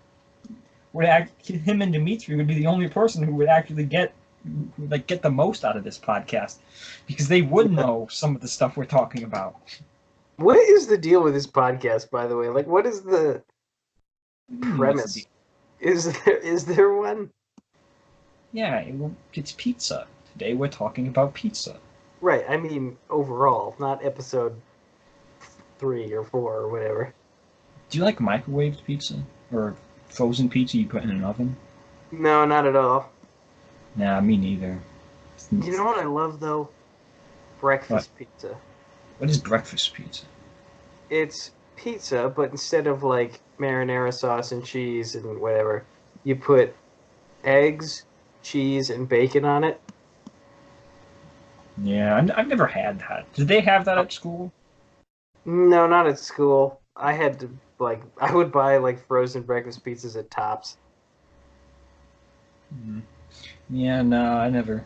would act. Him and Dimitri would be the only person who would actually get the most out of this podcast, because they would yeah. know some of the stuff we're talking about. What is the deal with this podcast, by the way? Like, what is the What's the deal? premise? Is there one? Yeah, it's pizza. Today we're talking about pizza. Right. I mean, overall, not episode 3 or 4 or whatever. Do you like microwaved pizza or frozen pizza you put in an oven? No, not at all. Nah, me neither. You know what I love though? What? Breakfast pizza. What is breakfast pizza? It's pizza, but instead of like marinara sauce and cheese and whatever, you put eggs, cheese, and bacon on it. Yeah, I've never had that. Did they have that at school? No, not at school. I had to I would buy like frozen breakfast pizzas at Tops. Mm. Yeah, no, I never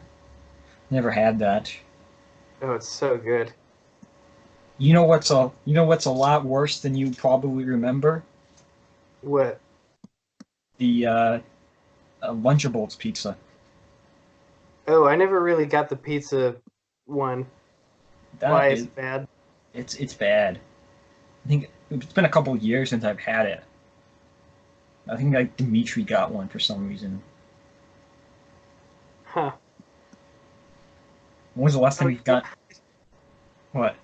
had that. Oh, it's so good. You know what's a lot worse than you probably remember? What? The Lunchables pizza. Oh, I never really got the pizza one. Why That is is it bad? it's bad. I think it's been a couple of years since I've had it. I think like Dimitri got one for some reason. Huh. When was the last Oh, time you got what?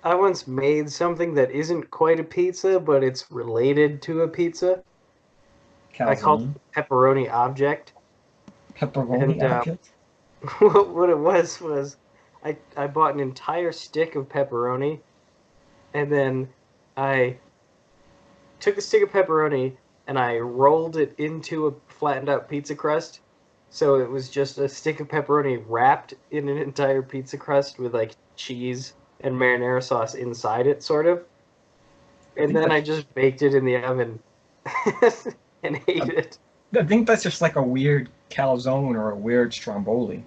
I once made something that isn't quite a pizza, but it's related to a pizza. I called Calzone? it the pepperoni object, Pepperoni and object? what it was I bought an entire stick of pepperoni, and then I took a stick of pepperoni and I rolled it into a flattened out pizza crust. So it was just a stick of pepperoni wrapped in an entire pizza crust with like cheese and marinara sauce inside it, sort of. I And think then I that's just baked it in the oven and ate it. I think that's just like a weird calzone or a weird stromboli.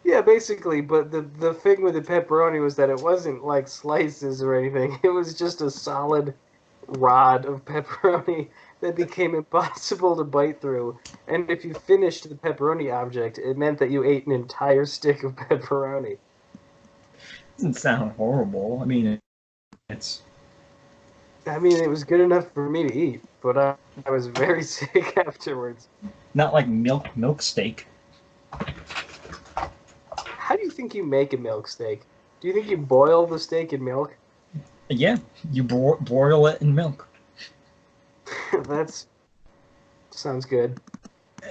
Yeah, basically, but the thing with the pepperoni was that it wasn't like slices or anything. It was just a solid rod of pepperoni that became impossible to bite through. And if you finished the pepperoni object, it meant that you ate an entire stick of pepperoni. Doesn't sound horrible. I mean, it's I mean, it was good enough for me to eat, but I was very sick afterwards. not like milk steak. How do you think you make a milk steak? Do you think you boil the steak in milk? Yeah, you broil it in milk. That's Sounds good.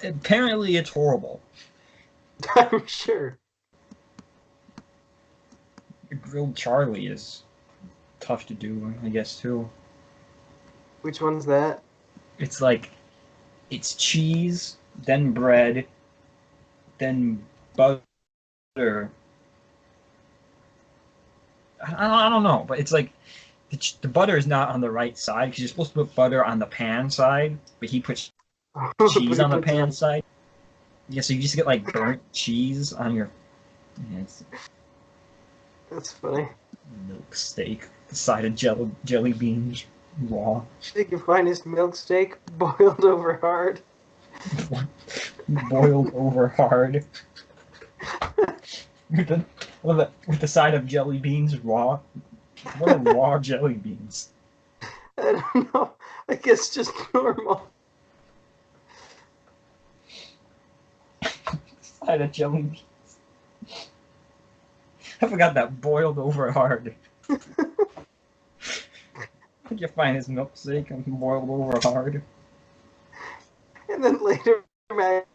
Apparently, it's horrible. I'm sure. Grilled Charlie is tough to do, I guess, too. Which one's that? It's like, it's cheese, then bread, then butter. I don't know, but it's like the butter is not on the right side because you're supposed to put butter on the pan side, but he puts cheese on the pan side. Yeah, so you just get like burnt cheese on your. Yeah, That's funny. milk steak, the side of jelly beans, raw. Take your finest milk steak, boiled over hard. Boiled over hard. with the side of jelly beans raw. What are raw jelly beans? I don't know. I guess just normal. Side of jelly beans. I forgot that boiled over hard. You find his milkshake and boiled over hard. And then later, Matt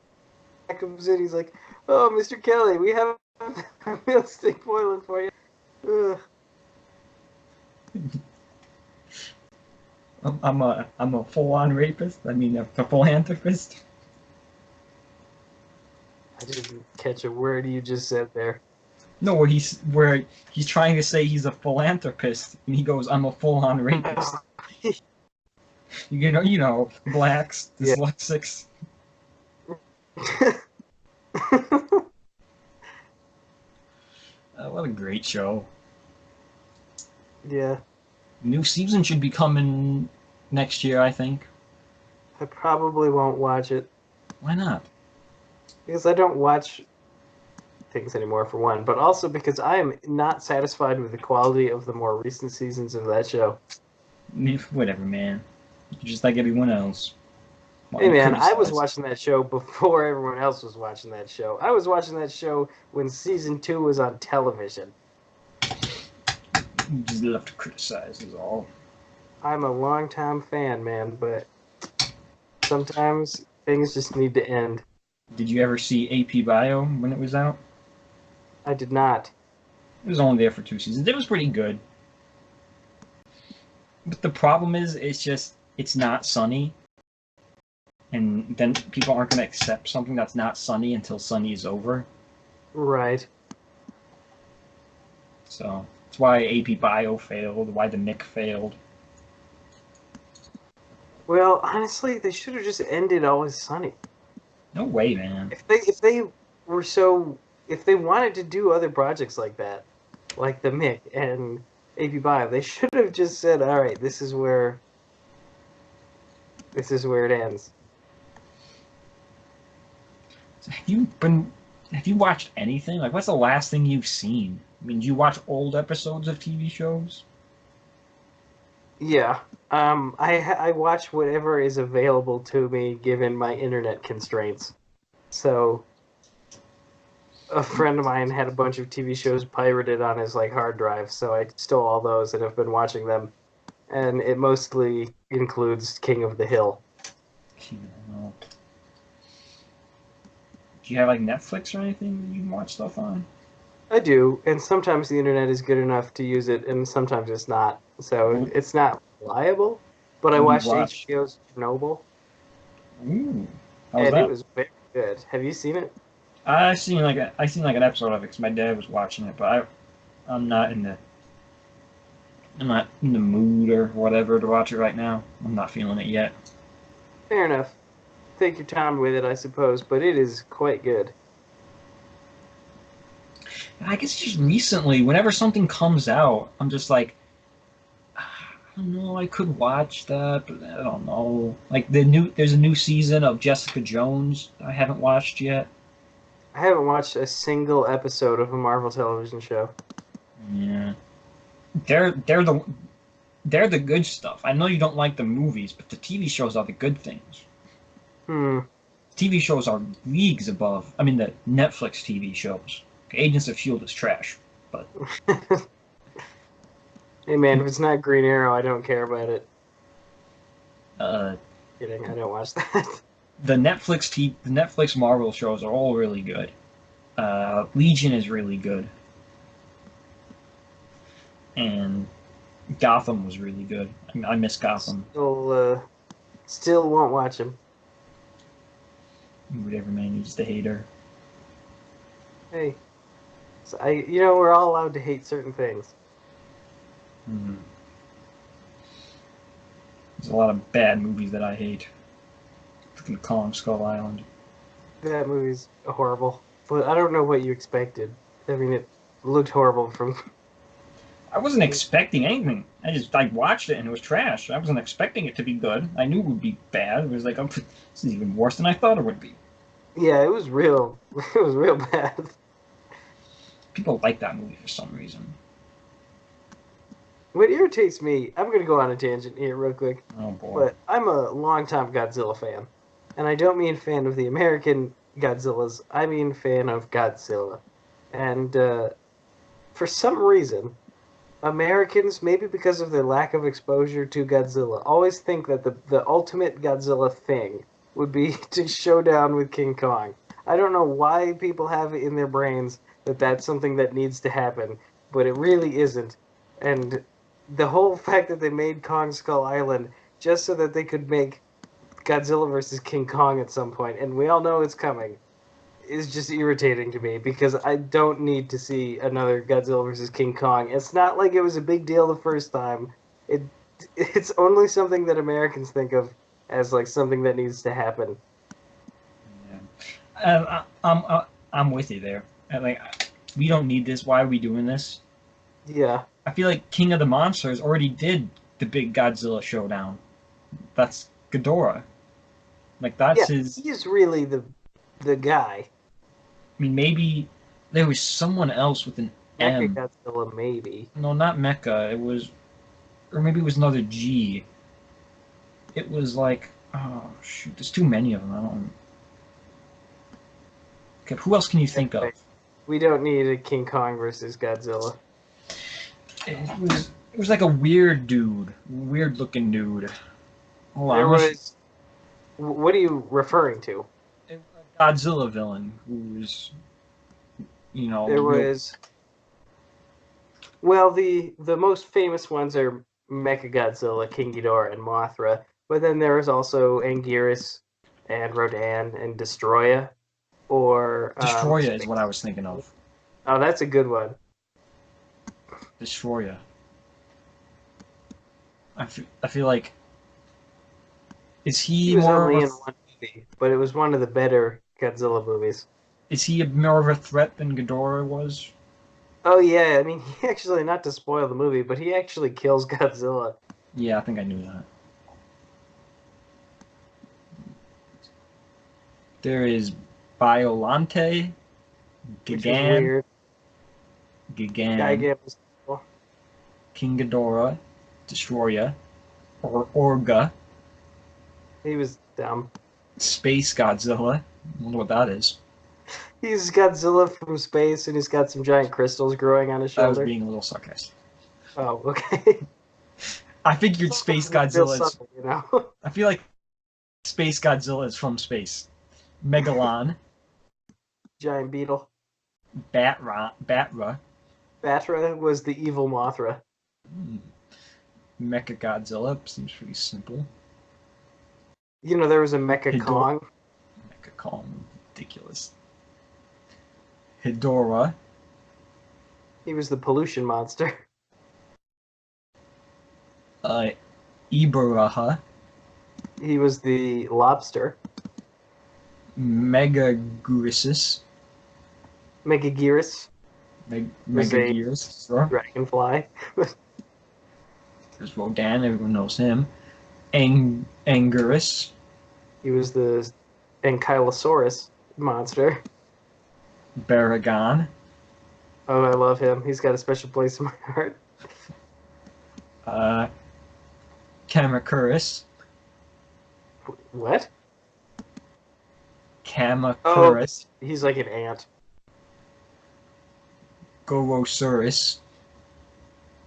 comes in. He's like, "Oh, Mr. Kelly, we have a milk steak boiling for you." Ugh. I'm a full-on rapist. I mean, a philanthropist. I didn't catch a word you just said there. No, where he's trying to say he's a philanthropist, and he goes, "I'm a full-on rapist." You know, blacks, Yeah. dyslexics. What a great show! Yeah, New season should be coming next year, I think. I probably won't watch it Why not? because I don't watch things anymore, for one, but also because I am not satisfied with the quality of the more recent seasons of that show. Whatever, man. You're just like everyone else. Why Hey man, I was criticize? watching that show before everyone else was watching that show. I was watching that show when season 2 was on television. You just love to criticize, is all. I'm a longtime fan, man, but sometimes things just need to end. Did you ever see AP Bio when it was out? I did not. It was only there for 2 seasons. It was pretty good. But the problem is, it's not Sunny. And then people aren't going to accept something that's not Sunny until Sunny is over. Right. So, that's why AP Bio failed, why the Nick failed. Well, honestly, they should have just ended Always Sunny. No way, man. If they were so, if they wanted to do other projects like that, like the Mick and AP Bio, they should have just said, "All right, this is where it ends." Have you watched anything? Like, what's the last thing you've seen? I mean, do you watch old episodes of TV shows? Yeah. I watch whatever is available to me given my internet constraints. So, a friend of mine had a bunch of TV shows pirated on his hard drive, so I stole all those and have been watching them. And it mostly includes King of the Hill. Do you have like Netflix or anything that you can watch stuff on? I do, and sometimes the internet is good enough to use it, and sometimes it's not. So it's not reliable. But I watched HBO's Chernobyl, Ooh, how was and that? it was very good. Have you seen it? I seen like an episode of it because my dad was watching it, but I'm not in the mood or whatever to watch it right now. I'm not feeling it yet. Fair enough. Take your time with it, I suppose, but it is quite good. I guess just recently, whenever something comes out, I'm just like, I don't know, I could watch that, but I don't know. Like there's a new season of Jessica Jones I haven't watched yet. I haven't watched a single episode of a Marvel television show. Yeah, they're the good stuff. I know you don't like the movies, but the TV shows are the good things. TV shows are leagues above. I mean, the Netflix TV shows. Agents of S.H.I.E.L.D. is trash, but hey man, if it's not Green Arrow, I don't care about it. uh, Kidding, I don't watch that. the Netflix Marvel shows are all really good. Legion is really good, and Gotham was really good. I miss Gotham. Still won't watch him. Whatever, man. He's just a hater. Hey, so we're all allowed to hate certain things. Mm. There's a lot of bad movies that I hate. Fucking Kong Skull Island. That movie's horrible, but I don't know what you expected. I mean, it looked horrible from. I wasn't expecting anything. I watched it and it was trash. I wasn't expecting it to be good. I knew it would be bad. It was like, oh, this is even worse than I thought it would be. Yeah, it was real. It was real bad. People like that movie for some reason. What irritates me, I'm going to go on a tangent here real quick, Oh boy. but I'm a longtime Godzilla fan. And I don't mean fan of the American Godzillas, I mean fan of Godzilla. And for some reason, Americans, maybe because of their lack of exposure to Godzilla, always think that the ultimate Godzilla thing would be to show down with King Kong. I don't know why people have it in their brains that that's something that needs to happen, but it really isn't. And the whole fact that they made Kong Skull Island just so that they could make Godzilla versus King Kong at some point, and we all know it's coming, is just irritating to me because I don't need to see another Godzilla versus King Kong. It's not like it was a big deal the first time. It's only something that Americans think of as like something that needs to happen. Yeah. I'm with you there. We don't need this. Why are we doing this? Yeah. I feel like King of the Monsters already did the big Godzilla showdown. That's Ghidorah. Like that's his. He's really the guy. I mean, maybe there was someone else with an Mecha M. Godzilla, maybe. No, not Mecha. It was, or maybe it was another G. It was like, oh shoot, there's too many of them. I don't. Okay, who else can you think of? We don't need a King Kong versus Godzilla. It was like a weird dude, weird looking dude. Hold on, There was. What are you referring to? a Godzilla villain who was, There was. Well, the most famous ones are Mechagodzilla, King Ghidorah, and Mothra. But then there is also Anguirus and Rodan and Destroya. Or Destroya is what I was thinking of. Oh, that's a good one. Destroya. I feel like is he was more only of in one movie, but it was one of the better Godzilla movies. is he more of a threat than Ghidorah was? Oh yeah, I mean, he actually, not to spoil the movie, but he actually kills Godzilla. Yeah, I think I knew that. There is Biolante, Which is Gigan, weird. Gigan, Gigan was cool. King Ghidorah, Destroya, Orga, He was dumb. Space Godzilla. I wonder what that is. He's Godzilla from space, and he's got some giant crystals growing on his I was shoulder. being a little sarcastic. Oh, okay. I figured Space Real Godzilla is. subtle, you know. I feel like Space Godzilla is from space. Megalon, Giant beetle. Batra, Batra was the evil Mothra. Mecha Godzilla seems pretty simple. You know, there was a Mecha Kong. Mecha Kong, ridiculous. Hedorah, He was the pollution monster. Ibaraha, He was the lobster. Megaguirus, Megaguirus. Megaguirus, sure. Dragonfly. There's Rodan, everyone knows him. Anguirus, He was the Ankylosaurus monster. Baragon, Oh, I love him. He's got a special place in my heart. Kamacuras, What? Kamacuras, He's like an ant. Gorosaurus.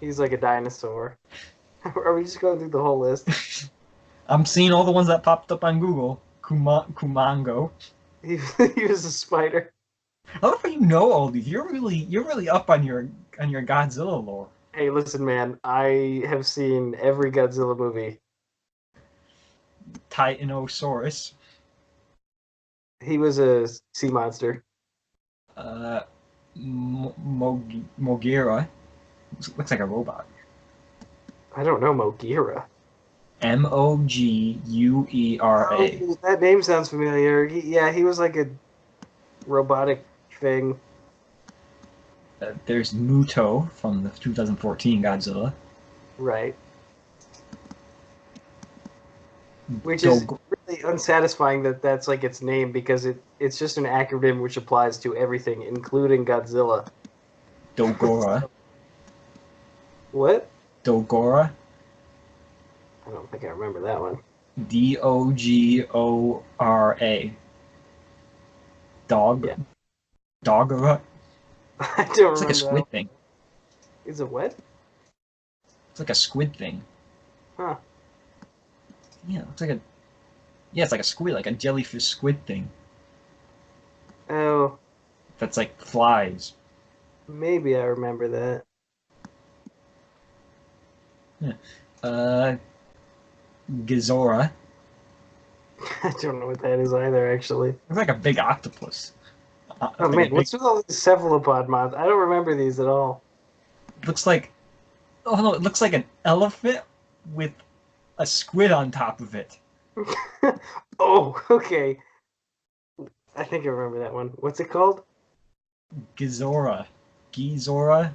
He's like a dinosaur. Are we just going through the whole list? I'm seeing all the ones that popped up on Google. Kumango. He, he was a spider. I love how you know all these. You're really up on your Godzilla lore. Hey, listen, man. I have seen every Godzilla movie. Titanosaurus. He was a sea monster. Uh, Mogira. Looks like a robot. I don't know Mogira. Moguera. Oh, that name sounds familiar. He was like a robotic thing. There's Muto from the 2014 Godzilla. Right. Which is really unsatisfying that that's like its name because it's just an acronym which applies to everything, including Godzilla. Dogora. What? Dogora. I don't think I remember that one. Dogora. Dog. Yeah. Dogora. I don't It's like a remember that squid one. thing. Is it what? It's like a squid thing. Huh. Yeah, it's like a. Yeah, it's like a squid, like a jellyfish squid thing. Oh, That's like flies. maybe I remember that. Yeah. Gizora. I don't know what that is either, actually. It's like a big octopus. Oh Like man, a big, what's with all these cephalopod mods? I don't remember these at all. looks like. Oh no! It looks like an elephant with a squid on top of it. Oh, okay. I think I remember that one. What's it called? Gizora. Gizora.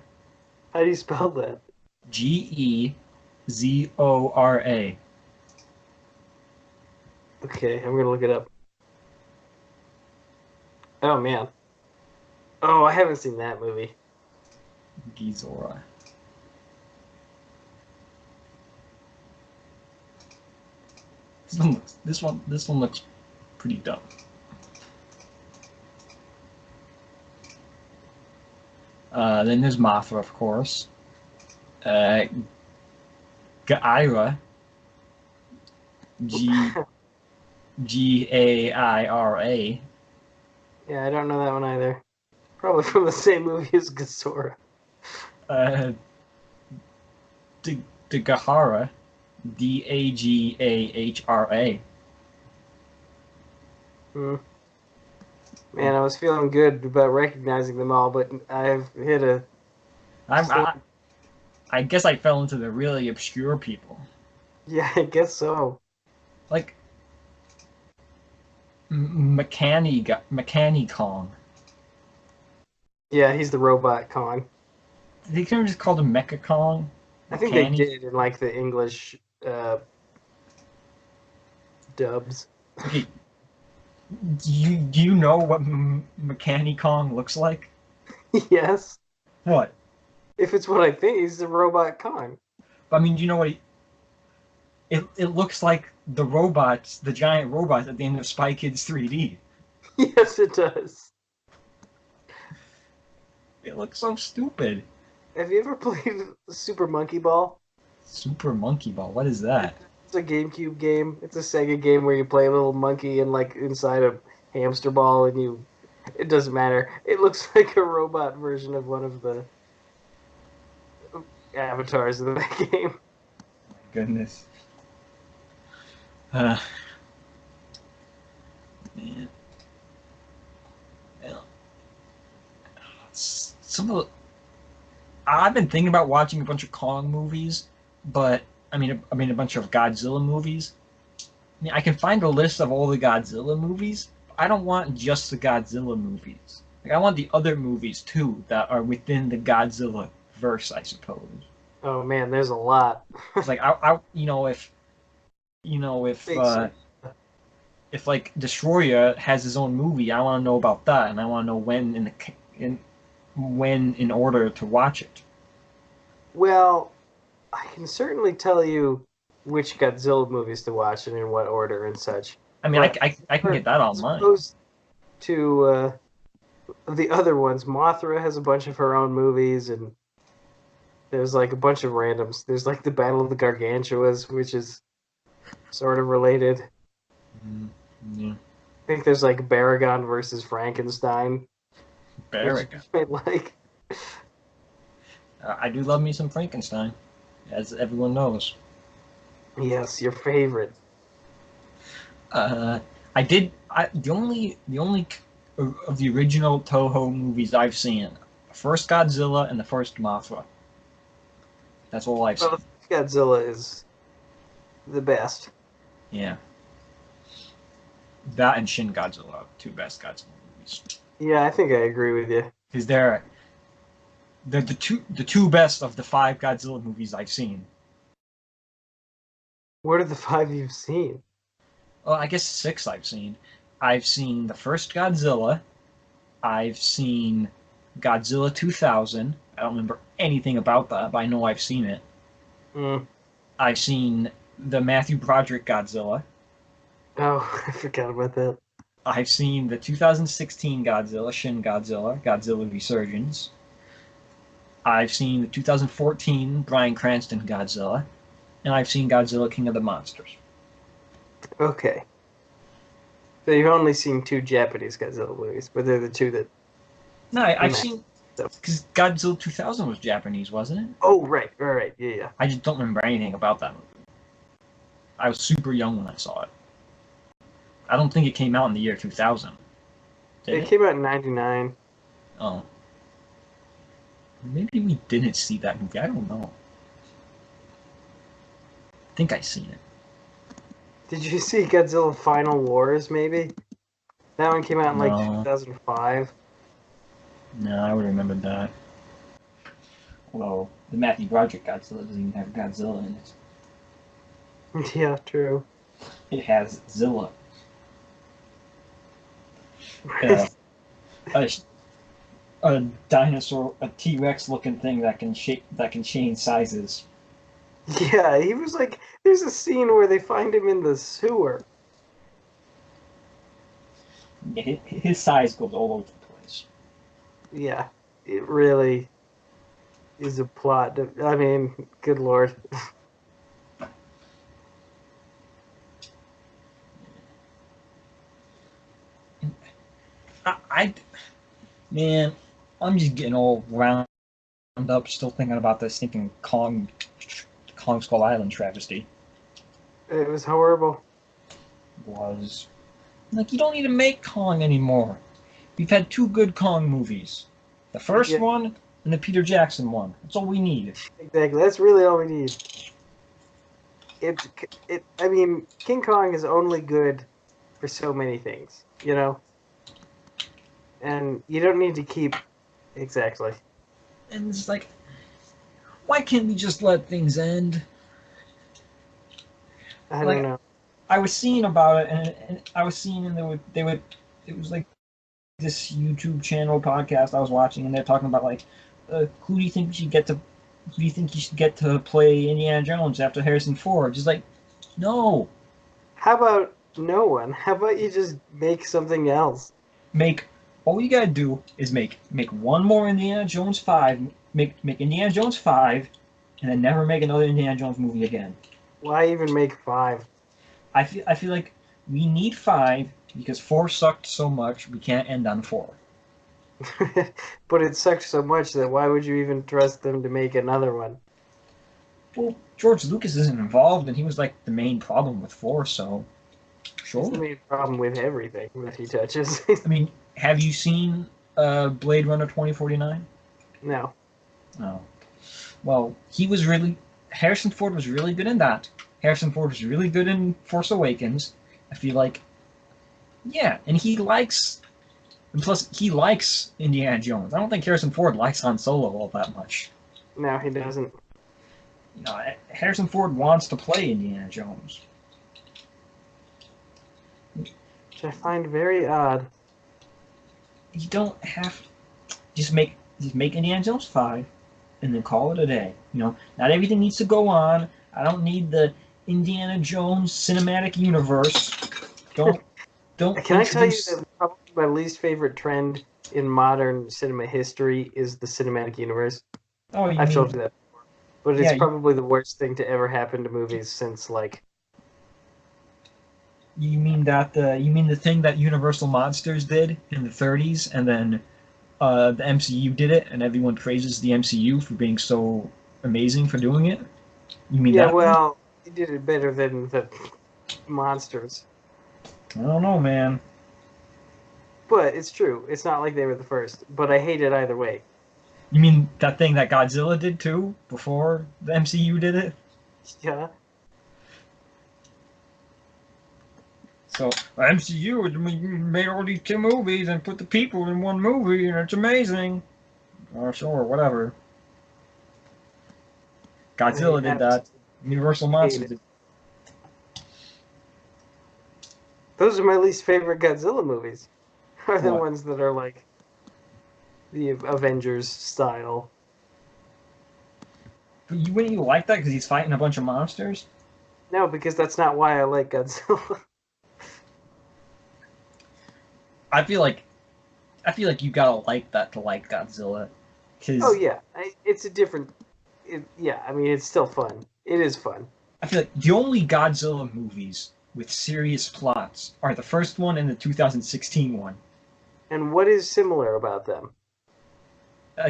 How do you spell that? Gezora. Okay, I'm gonna look it up. Oh man. Oh, I haven't seen that movie. Gizora. This one looks pretty dumb. Then there's Mothra, of course. Gaira. Gaira. Yeah, I don't know that one either. Probably from the same movie as Gasora. Uh, Dagahara. Dagahra. Hmm. Man, I was feeling good about recognizing them all, but I've hit a I I guess I fell into the really obscure people. Yeah, I guess so. Like Mechani Kong. Yeah, he's the robot Kong. They could have just called him Mecha Kong. I think they Mechani. did in like the English dubs. Okay, do you know what Mechani Kong looks like? Yes. What? If it's what I think, he's the robot Kong. I mean, do you know what? It looks like the robots, the giant robots at the end of Spy Kids 3D. Yes, it does. It looks so stupid. Have you ever played Super Monkey Ball? Super Monkey Ball. What is that? It's a GameCube game. It's a Sega game where you play a little monkey and like inside a hamster ball, and you. It doesn't matter. It looks like a robot version of one of the avatars in that game. Goodness. Man. Some of the, I've been thinking about watching a bunch of Kong movies, but I mean a bunch of Godzilla movies. I mean, I can find a list of all the Godzilla movies. I don't want just the Godzilla movies. Like, I want the other movies too that are within the Godzilla verse, I suppose. Oh man, there's a lot. It's like I if if like Destroyer has his own movie, I want to know about that, and I want to know when in order to watch it. Well, I can certainly tell you which Godzilla movies to watch and in what order and such. I mean, But I can get that as online. opposed to the other ones, Mothra has a bunch of her own movies, and there's like a bunch of randoms. There's like the Battle of the Gargantuas, which is sort of related. Yeah. think there's like Baragon versus Frankenstein. Which Baragon. I like. I do love me some Frankenstein, as everyone knows. Yes, your favorite. Uh, the only of the original Toho movies I've seen, first Godzilla and the first Mothra. That's all I've seen. Well, Godzilla is the best. Yeah, that and Shin Godzilla, two best Godzilla movies. Yeah, I think I agree with you. Because they're the two best of the five Godzilla movies I've seen. What are the five you've seen? Well, I guess six I've seen. I've seen the first Godzilla. I've seen Godzilla 2000. I don't remember anything about that, but I know I've seen it. Mm. I've seen the Matthew Broderick Godzilla. Oh, I forgot about that. I've seen the 2016 Godzilla, Shin Godzilla, Godzilla Resurgence. I've seen the 2014 Bryan Cranston Godzilla. And I've seen Godzilla King of the Monsters. Okay. So you've only seen two Japanese Godzilla movies, but they're the two that... No, I've seen... Because Godzilla 2000 was Japanese, wasn't it? Oh, right. Yeah. I just don't remember anything about that movie. I was super young when I saw it. I don't think it came out in the year 2000. It came out in 99. Oh. Maybe we didn't see that movie. I don't know. I think I seen it. Did you see Godzilla Final Wars, maybe? That one came out in, like, No. 2005. No, I would remember that. Well, the Matthew Broderick Godzilla doesn't even have Godzilla in it. Yeah, true. It has Zilla. A dinosaur, a T-Rex looking thing that can change sizes. Yeah, he was like... There's a scene where they find him in the sewer. His size goes all over the place. Yeah, it really is a plot. I mean, good lord. Man, I'm just getting all wound up, still thinking about this stinking Kong Skull Island travesty. It was horrible. Was like, you don't need to make Kong anymore. We've had two good Kong movies, the first one and the Peter Jackson one. That's all we need. Exactly. That's really all we need. I mean, King Kong is only good for so many things, you know? And you don't need to keep... Exactly. And it's like, why can't we just let things end? I don't know. I was seeing about it, and I was seeing, and it was like this YouTube channel podcast I was watching, and they're talking about like, who do you think you should get to play Indiana Jones after Harrison Ford? Just like, no. How about no one? How about you just make something else? All you gotta do is make one more Indiana Jones 5, make Indiana Jones 5, and then never make another Indiana Jones movie again. Why even make 5? I feel like we need 5 because 4 sucked so much we can't end on 4. But it sucked so much that why would you even trust them to make another one? Well, George Lucas isn't involved, and he was like the main problem with 4, so sure. It's the main problem with everything that he touches. I mean, have you seen Blade Runner 2049? No. No. Well, Harrison Ford was really good in that. Harrison Ford was really good in Force Awakens. I feel like, yeah, and plus he likes Indiana Jones. I don't think Harrison Ford likes Han Solo all that much. No, he doesn't. Harrison Ford wants to play Indiana Jones. Which I find very odd. You don't have just make Indiana Jones 5 and then call it a day. Not everything needs to go on. I don't need the Indiana Jones cinematic universe. Don't Can I tell you that probably my least favorite trend in modern cinema history is the cinematic universe? Oh, I've told you that before. But it's probably the worst thing to ever happen to movies since, like... You mean the thing that Universal Monsters did in the 30s, and then the MCU did it, and everyone praises the MCU for being so amazing for doing it? You mean Yeah, that thing? well, he did it better than the monsters. I don't know, man. But it's true. It's not like they were the first. But I hate it either way. You mean that thing that Godzilla did too before the MCU did it? Yeah. So MCU made all these two movies and put the people in one movie, and it's amazing. Oh, sure, whatever. I Godzilla did that. absolutely Universal hate Monsters it. did. Those are my least favorite Godzilla movies. Are the What? ones that are like the Avengers style. But you wouldn't you like that because he's fighting a bunch of monsters? No, because that's not why I like Godzilla. I feel like I feel like you gotta like that to like Godzilla, Oh because yeah, it's a different. Yeah, I mean it's still fun. It is fun. I feel like the only Godzilla movies with serious plots are the first one and the 2016 one. And what is similar about them?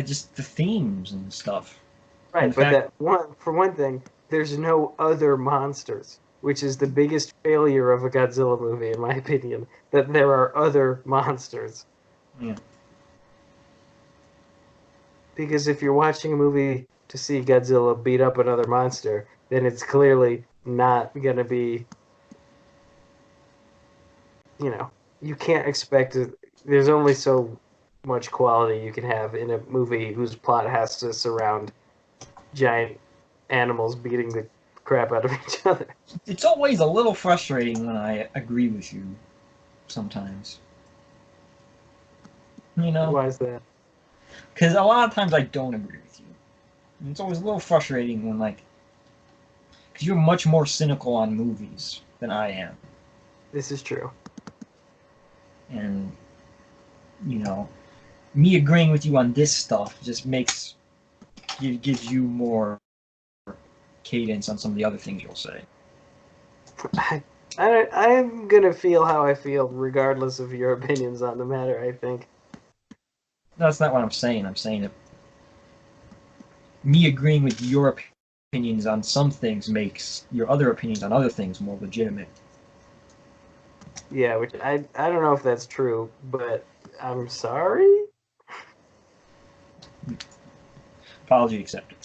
Just the themes and stuff, and Right, the but fact that one for one thing, there's no other monsters, which is the biggest failure of a Godzilla movie, in my opinion. That there are other monsters. yeah. Because if you're watching a movie to see Godzilla beat up another monster, then it's clearly not gonna be, you know, you can't expect it. There's only so much quality you can have in a movie whose plot has to surround giant animals beating the crap out of each other. It's always a little frustrating when I agree with you sometimes. You know, Why is that? because a lot of times I don't agree with you. And it's always a little frustrating when like, because you're much more cynical on movies than I am, This is true. and you know, me agreeing with you on this stuff just gives you more cadence on some of the other things you'll say. I'm gonna feel how I feel regardless of your opinions on the matter. I think. No, that's not what I'm saying. I'm saying that me agreeing with your opinions on some things makes your other opinions on other things more legitimate. Yeah, which I don't know if that's true, but I'm sorry. Apology accepted.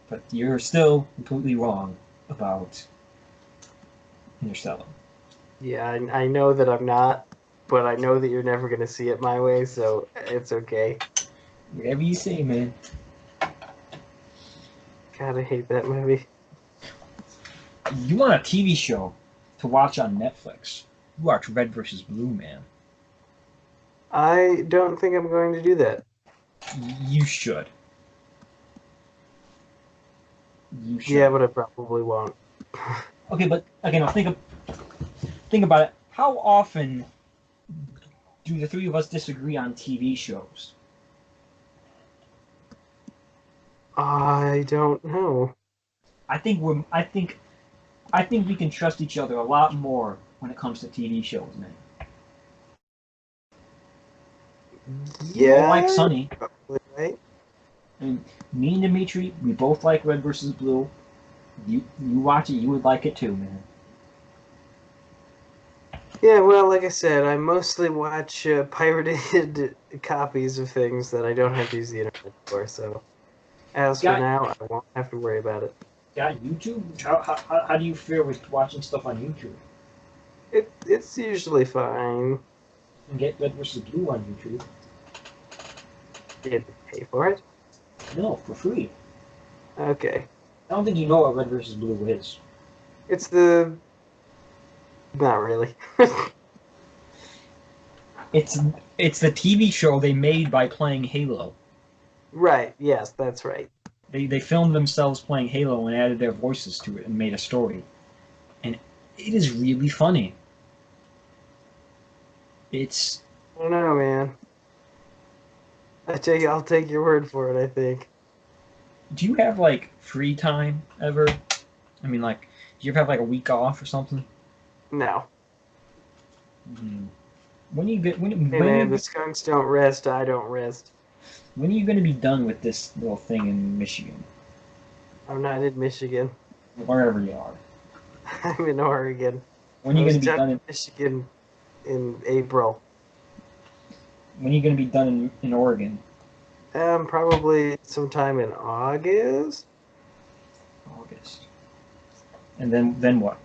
But you're still completely wrong about Interstellar. Yeah, I know that I'm not, but I know that you're never gonna see it my way, so it's okay. Whatever you say, man. God, I hate that movie. You want a TV show to watch on Netflix? You watch Red versus Blue, man. I don't think I'm going to do that. You should. You Yeah, should. but I probably won't. Okay, but again, now think about it. How often do the three of us disagree on TV shows? I don't know. I think we can trust each other a lot more when it comes to TV shows, man. We all like Yeah, Sunny. probably right. And me and Dimitri, we both like Red versus Blue. You watch it, you would like it too, man. Yeah, well, like I said, I mostly watch pirated copies of things that I don't have to use the internet for. So as for Got now, I won't have to worry about it. got YouTube? How do you feel with watching stuff on YouTube? It's usually fine. You can get Red versus Blue on YouTube. You have to pay for it. No, for free. Okay, I don't think you know what Red versus Blue is. it's the not really. It's it's the TV show they made by playing Halo. Right. Yes, that's right. They filmed themselves playing Halo and added their voices to it and made a story. And it is really funny. It's I don't know, man. I'll take your word for it. I think. do you have like free time ever? I mean like Do you ever have like a week off or something? No. Hmm. When you get Hey man, the skunks don't rest. I don't rest. when are you going to be done with this little thing in Michigan, I'm not in Michigan. wherever you are? I'm in Oregon. When are I you was going to be down done? in Michigan in April. When are you going to be done in Oregon? Probably sometime in August. August. And then what?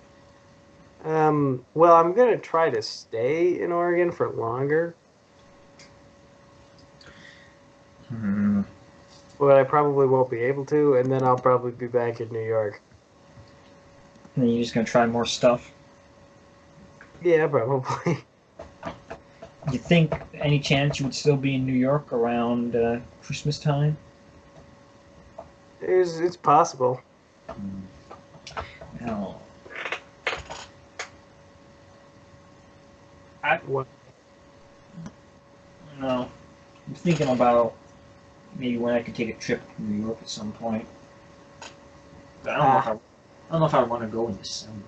Well, I'm gonna try to stay in Oregon for longer, Hmm. but I probably won't be able to, and then I'll probably be back in New York. And then you're just going to try more stuff. Yeah, probably. You think any chance you would still be in New York around Christmas time? It's possible. No. I What? no. I'm thinking about maybe when I could take a trip to New York at some point. But I don't know if I want to go in December.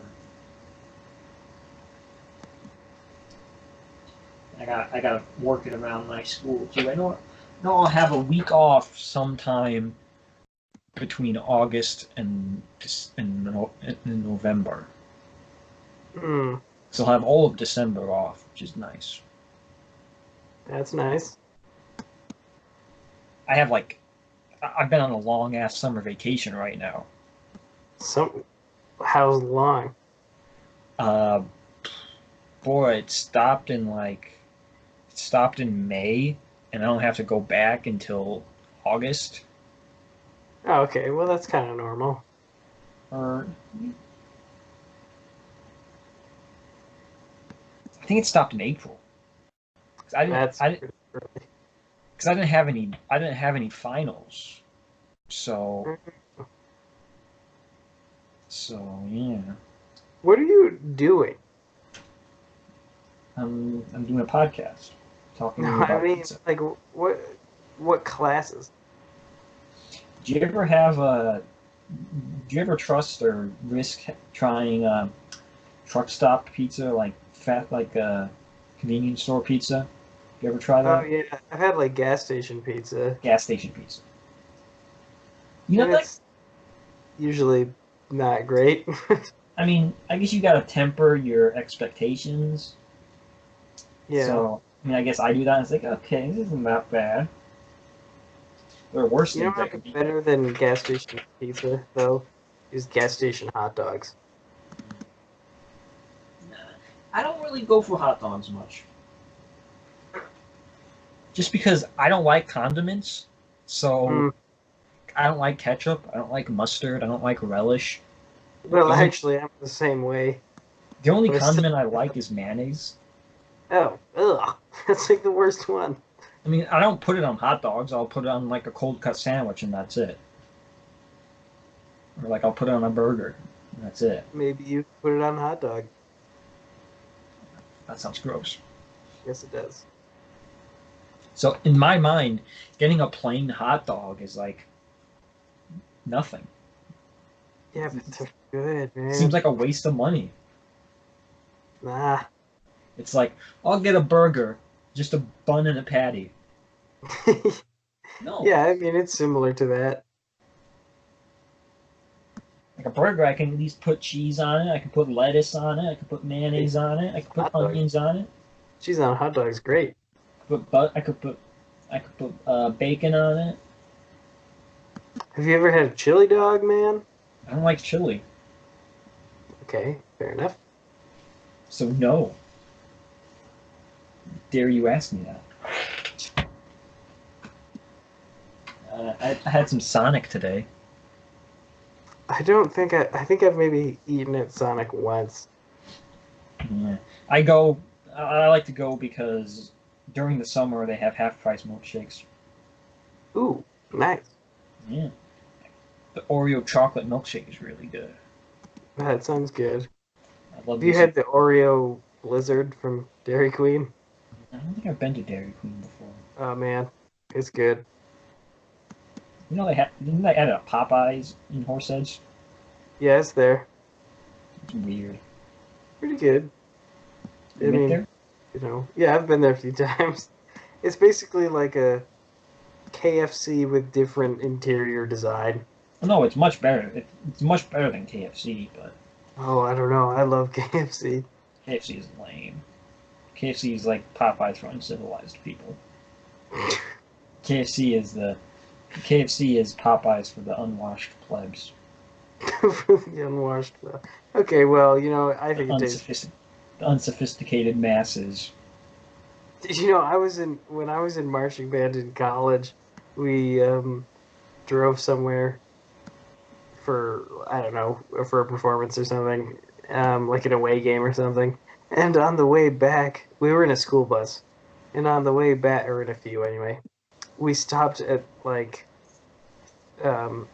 I got to work it around my school too. I know I'll have a week off sometime between August and November. Hmm, So I'll have all of December off, which is nice. that's nice. I have I've been on a long ass summer vacation right now. How long? Uh, boy, it stopped in May, and I don't have to go back until August. Oh, okay, well that's kind of normal. Or I think it stopped in April. 'Cause That's pretty early. I didn't have any finals. So yeah. What are you doing? I'm doing a podcast talking No, to you I about mean, pizza. like, what classes? Do you ever have a do you ever trust or risk trying truck stop pizza convenience store pizza? You ever try Oh that? yeah, I've had like gas station pizza, Gas station pizza. You know and that it's usually not great. I mean, I guess you gotta temper your expectations. Yeah. So I mean I guess I do that and it's like, okay, this isn't that bad. There are worse You know things that what's could be. better than gas station pizza though? Is gas station hot dogs. Nah, I don't really go for hot dogs much. Just because I don't like condiments. So Mm. I don't like ketchup. I don't like mustard. I don't like relish. Well, The only actually, I'm the same way, the only but I still. condiment I like is mayonnaise. Oh, ugh, that's like the worst one. I mean, I don't put it on hot dogs. I'll put it on like a cold cut sandwich, and that's it. Or like I'll put it on a burger, and that's it. Maybe you put it on a hot dog. That sounds gross. Yes, it does. So in my mind, getting a plain hot dog is like nothing. Yeah, but they're good, It seems man. like a waste of money. Nah. It's like I'll get a burger, just a bun and a patty. No, Yeah, I mean it's similar to that. like a burger, I can at least put cheese on it. I can put lettuce on it. I can put Hey, mayonnaise on it. I can put hot dog. onions on it. Cheese on a hot dog is great. I could put bacon on it. Have you ever had a chili dog, man? I don't like chili, Okay, fair enough. so no. Dare you ask me that? I had some Sonic today. I don't think I think I've maybe eaten at Sonic once. Yeah. I go. I like to go because during the summer they have half price milkshakes. Ooh, nice. Yeah, the Oreo chocolate milkshake is really good. That sounds good. I love Have you this. had the Oreo Blizzard from Dairy Queen? I don't think I've been to Dairy Queen before. Oh man, it's good. You know didn't they add a Popeyes in Horse Edge? Yeah, it's there. It's weird. Pretty good. You I been mean, there? yeah, I've been there a few times. It's basically like a KFC with different interior design. No, it's much better. It's much better than KFC, but Oh, I don't know. I love KFC. KFC is lame. KFC is like Popeyes for uncivilized people. KFC is the KFC is Popeyes for the unwashed plebs. For the unwashed. Okay, well, I The think it tastes. the unsophisticated masses. When I was in marching band in college, we drove somewhere for I don't know for a performance or something, like an away game or something. And on the way back, we were in a school bus, and on the way back, or in a few anyway, we stopped at like um,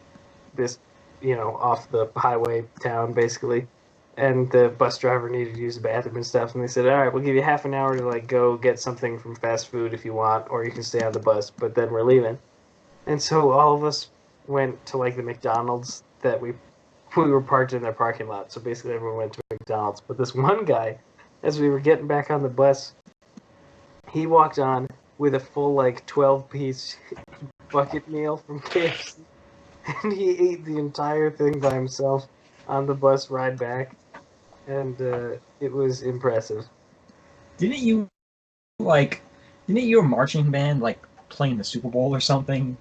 this, off the highway town basically, and the bus driver needed to use the bathroom and stuff, and they said, "All right, we'll give you half an hour to like go get something from fast food if you want, or you can stay on the bus, but then we're leaving." And so all of us went to like the McDonald's that we were parked in their parking lot. So basically everyone went to McDonald's. But this one guy, as we were getting back on the bus, he walked on with a full like 12-piece bucket meal from KFC, and he ate the entire thing by himself on the bus ride back, and it was impressive. Didn't you like? Didn't your marching band like play in the Super Bowl or something?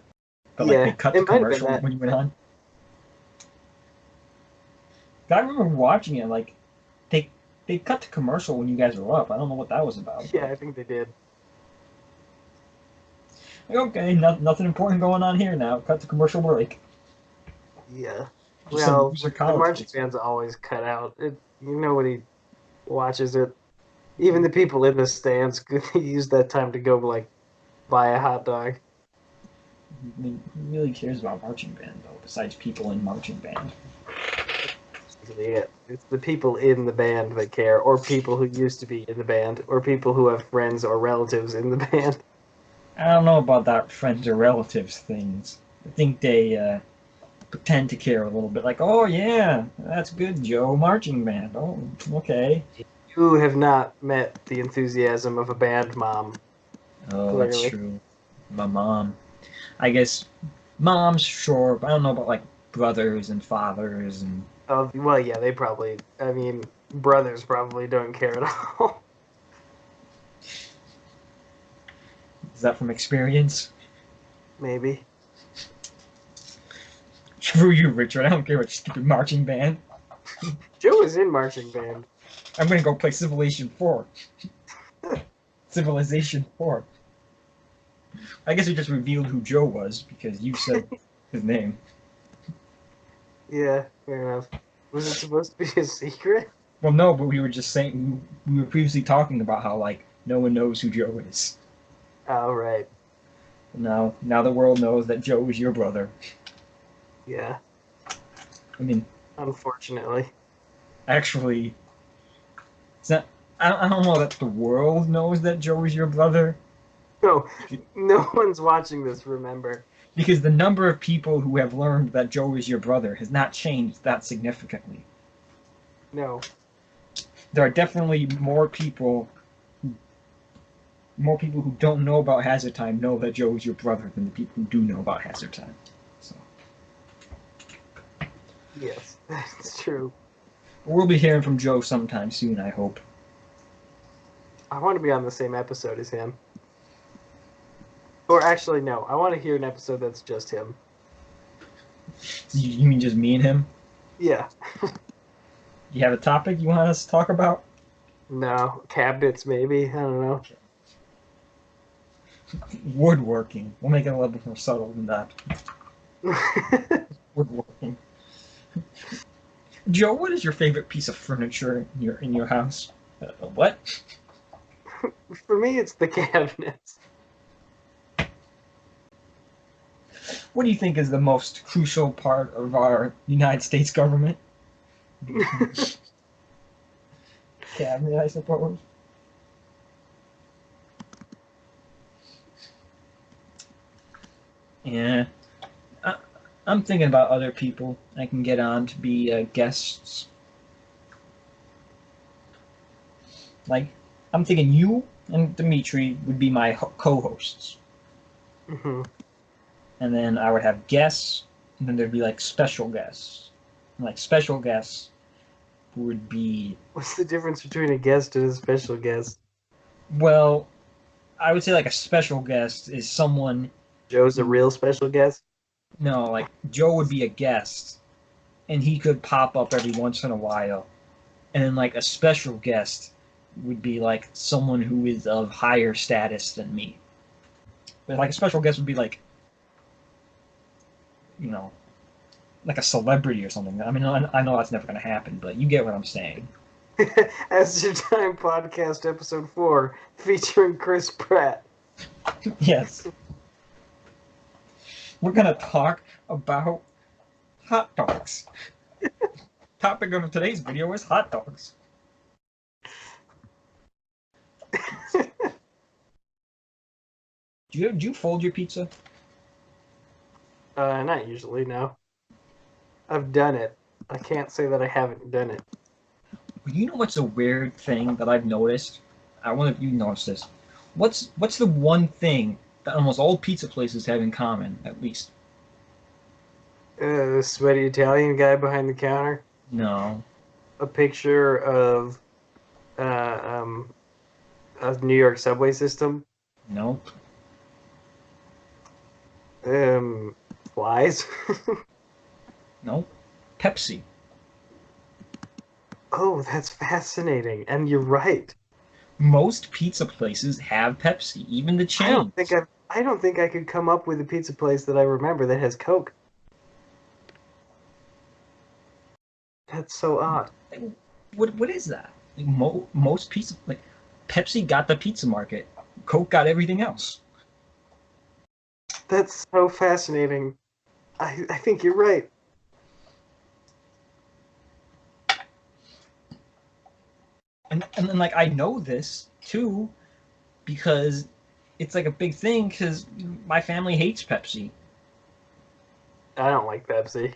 But like they Yeah, cut the it might have been commercial that. when you went on. I remember watching it. Like they they cut the commercial when you guys were up. I don't know what that was about. Yeah, But I think they did. like, okay, nothing important going on here now. Cut the commercial break. Yeah. Just some Well, loser the college marching kids. band's always cut out. Nobody watches it. Even the people in the stands could use that time to go like buy a hot dog. I mean, who really cares about marching band though? Besides people in marching band. Yeah, it's the people in the band that care, or people who used to be in the band, or people who have friends or relatives in the band. I don't know about that friends or relatives things. I think they pretend to care a little bit. Like, oh yeah, that's good, Joe. Marching band. Oh, okay. You have not met the enthusiasm of a band mom, Oh, that's clearly. true. My mom. I guess moms, sure, but I don't know about like brothers and fathers and Well, yeah, they probably. I mean, brothers probably don't care at all. is that from experience? Maybe. Screw you, Richard. I don't care what stupid marching band. Joe is in marching band. I'm gonna go play Civilization 4. Civilization 4. I guess we just revealed who Joe was because you said his name. Yeah, fair enough. Was it supposed to be a secret? Well, no, but we were just saying we were previously talking about how like no one knows who Joe is. Oh, right. Now the world knows that Joe is your brother. Yeah, I mean, unfortunately. actually, it's not. I don't know that the world knows that Joe is your brother No, no one's watching this, remember. because the number of people who have learned that Joe is your brother has not changed that significantly. No. There are definitely more people who don't know about Hazard Time know that Joe is your brother than the people who do know about Hazard Time. So Yes, that's true. we'll be hearing from Joe sometime soon, I hope. I want to be on the same episode as him. Or actually, no. I want to hear an episode that's just him. You mean just me and him? Yeah. You have a topic you want us to talk about? No. Cabinets, maybe. I don't know. Woodworking. We'll make it a little bit more subtle than that. Woodworking. Joe, what is your favorite piece of furniture in your house? What? For me, it's the cabinets. What do you think is the most crucial part of our United States government? Cabinet, I suppose. Yeah. I'm thinking about other people I can get on to be guests. Like, I'm thinking you and Dimitri would be my co-hosts, Hmm. and then I would have guests, and then there'd be like special guests. And, like special guests would be, What's the difference between a guest and a special guest? well, I would say like a special guest is someone Joe's a who, real special guest. no, like Joe would be a guest, and he could pop up every once in a while, and then like a special guest would be like someone who is of higher status than me. But like a special guest would be like, you know, like a celebrity or something. I mean, I know that's never going to happen, but you get what I'm saying. As Your Time Podcast, Episode 4, featuring Chris Pratt. Yes. We're going to talk about hot dogs. Topic of today's video is hot dogs. Do you fold your pizza? Not usually, no. I've done it. I can't say that I haven't done it. You know what's a weird thing that I've noticed? I wonder if you noticed this. What's the one thing that almost all pizza places have in common, at least? The sweaty Italian guy behind the counter. No. A picture of a New York subway system. Nope. Flies. Nope. Pepsi. Oh, that's fascinating. And you're right. Most pizza places have Pepsi, even the chains. I don't think I could come up with a pizza place that I remember that has Coke. That's so odd. What is that? Like, most pizza, like Pepsi got the pizza market, Coke got everything else. That's so fascinating. I think you're right. And then like I know this too because it's like a big thing because my family hates Pepsi. I don't like Pepsi.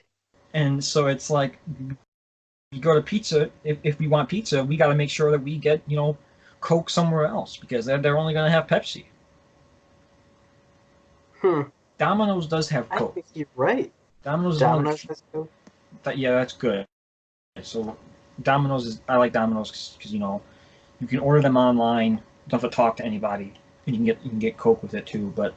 And so it's like you go to pizza, if we want pizza, we got to make sure that we get, Coke somewhere else because they're only going to have Pepsi. Domino's does have Coke. I think you're right. Domino's has Coke? Yeah, that's good. So I like Domino's because you can order them online, you don't have to talk to anybody, and you can get Coke with it too. But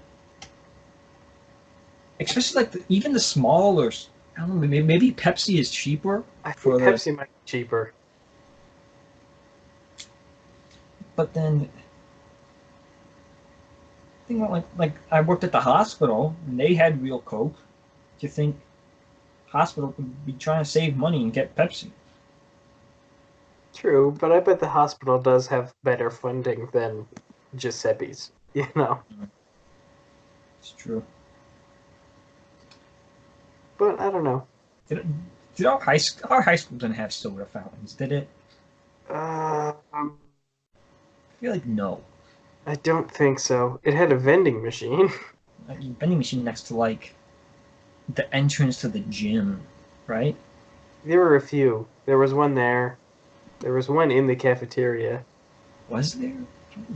especially like even the smaller, I don't know, maybe Pepsi is cheaper. I think Pepsi might be cheaper. But then, think about like I worked at the hospital and they had real Coke. Do you think hospital would be trying to save money and get Pepsi? True, but I bet the hospital does have better funding than Giuseppe's. It's true. But I don't know. Did our high school didn't have soda fountains? Did it? I I feel like no. I don't think so. It had a vending machine. A vending machine next to like the entrance to the gym, right? There were a few. There was one there. There was one in the cafeteria. Was there?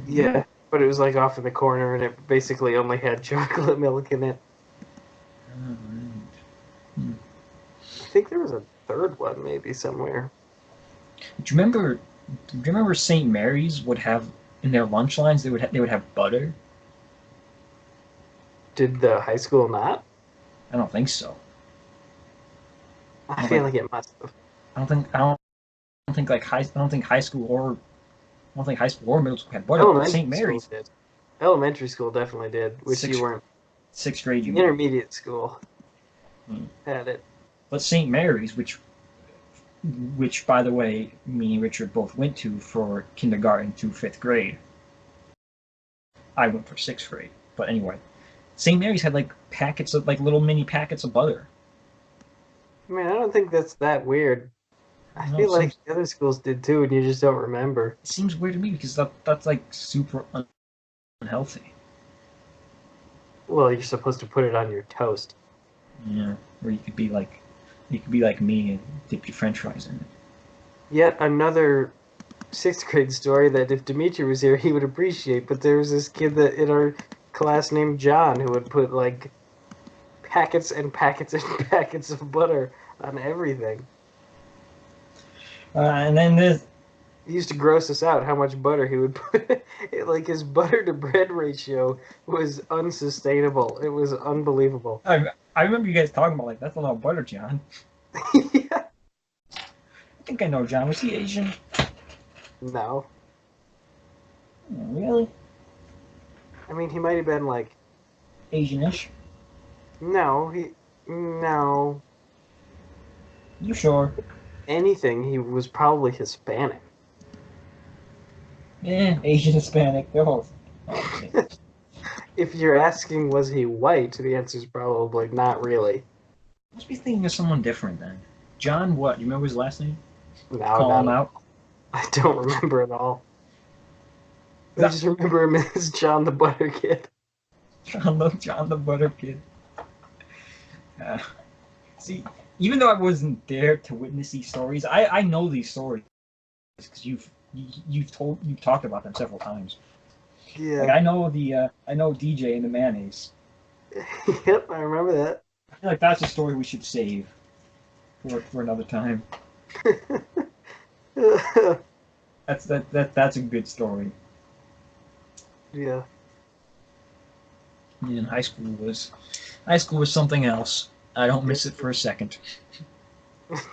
Yeah, but it was like off in the corner, and it basically only had chocolate milk in it. Right. I think there was a third one maybe somewhere. Do you remember St. Mary's would have in their lunch lines they would have butter? Did the high school not? I don't think so. I feel like it must have. I don't think high school or middle school had butter. St. Mary's did. Elementary school definitely did, which you weren't. Sixth grade, you intermediate school had it. But St. Mary's, which by the way, me and Richard both went to for kindergarten to 5th grade. I went for 6th grade, but anyway, St. Mary's had like packets of like little mini packets of butter. I mean, I don't think that's that weird. I feel like the other schools did too, and you just don't remember. It seems weird to me because that's like super unhealthy. Well, you're supposed to put it on your toast. Yeah, or you could be like me and dip your French fries in it. Yet another sixth grade story that if Dimitri was here, he would appreciate. But there was this kid that in our class named John who would put like packets and packets and packets of butter on everything. And then there's He used to gross us out how much butter he would put. Like his butter to bread ratio was unsustainable. It was unbelievable. I remember you guys talking about like that's a lot of butter, John. Yeah. I think I know John. Was he Asian? No. Oh, really? I mean, he might have been like, Asianish? no. You sure? Anything, he was probably Hispanic. Yeah, Asian, Hispanic. They're all. Oh, okay. If you're asking, was he white? The answer is probably not really. Must be thinking of someone different then. John, what? You remember his last name? No, Call him out. I don't remember at all. I No. just remember him as John the Butter Kid. John the Butter Kid. See, even though I wasn't there to witness these stories, I know these stories because you've talked about them several times. Yeah. Like I know DJ and the mayonnaise. Yep, I remember that. I feel like that's a story we should save for another time. That's a good story. Yeah. And high school was something else. I don't miss it for a second.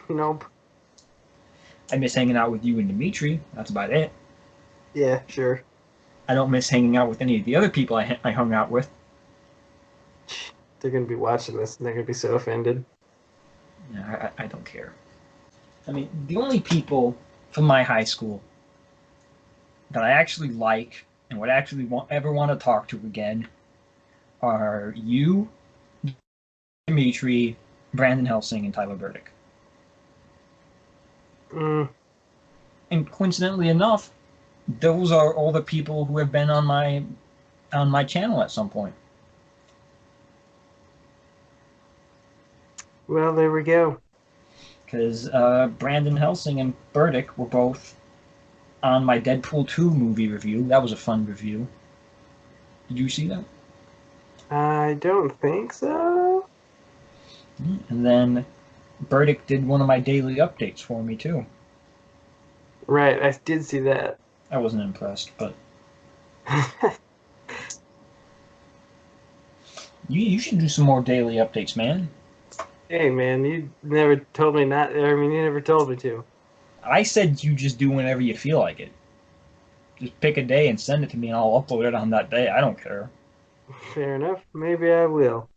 Nope. I miss hanging out with you and Dimitri. That's about it. Yeah, sure. I don't miss hanging out with any of the other people I hung out with. They're gonna be watching this and they're gonna be so offended. Yeah, I don't care. I mean, the only people from my high school that I actually like and would actually ever want to talk to again are you, Dimitri, Brandon Helsing, and Tyler Burdick. Mm, And coincidentally enough, those are all the people who have been on my channel at some point. well, there we go. Because Brandon Helsing and Burdick were both on my Deadpool 2 movie review. That was a fun review. Did you see that? I don't think so. And then Burdick did one of my daily updates for me too. Right, I did see that. I wasn't impressed, but you should do some more daily updates, man. Hey, man, you never told me not. I mean, you never told me to. I said you just do whenever you feel like it. Just pick a day and send it to me, and I'll upload it on that day. I don't care. Fair enough. Maybe I will.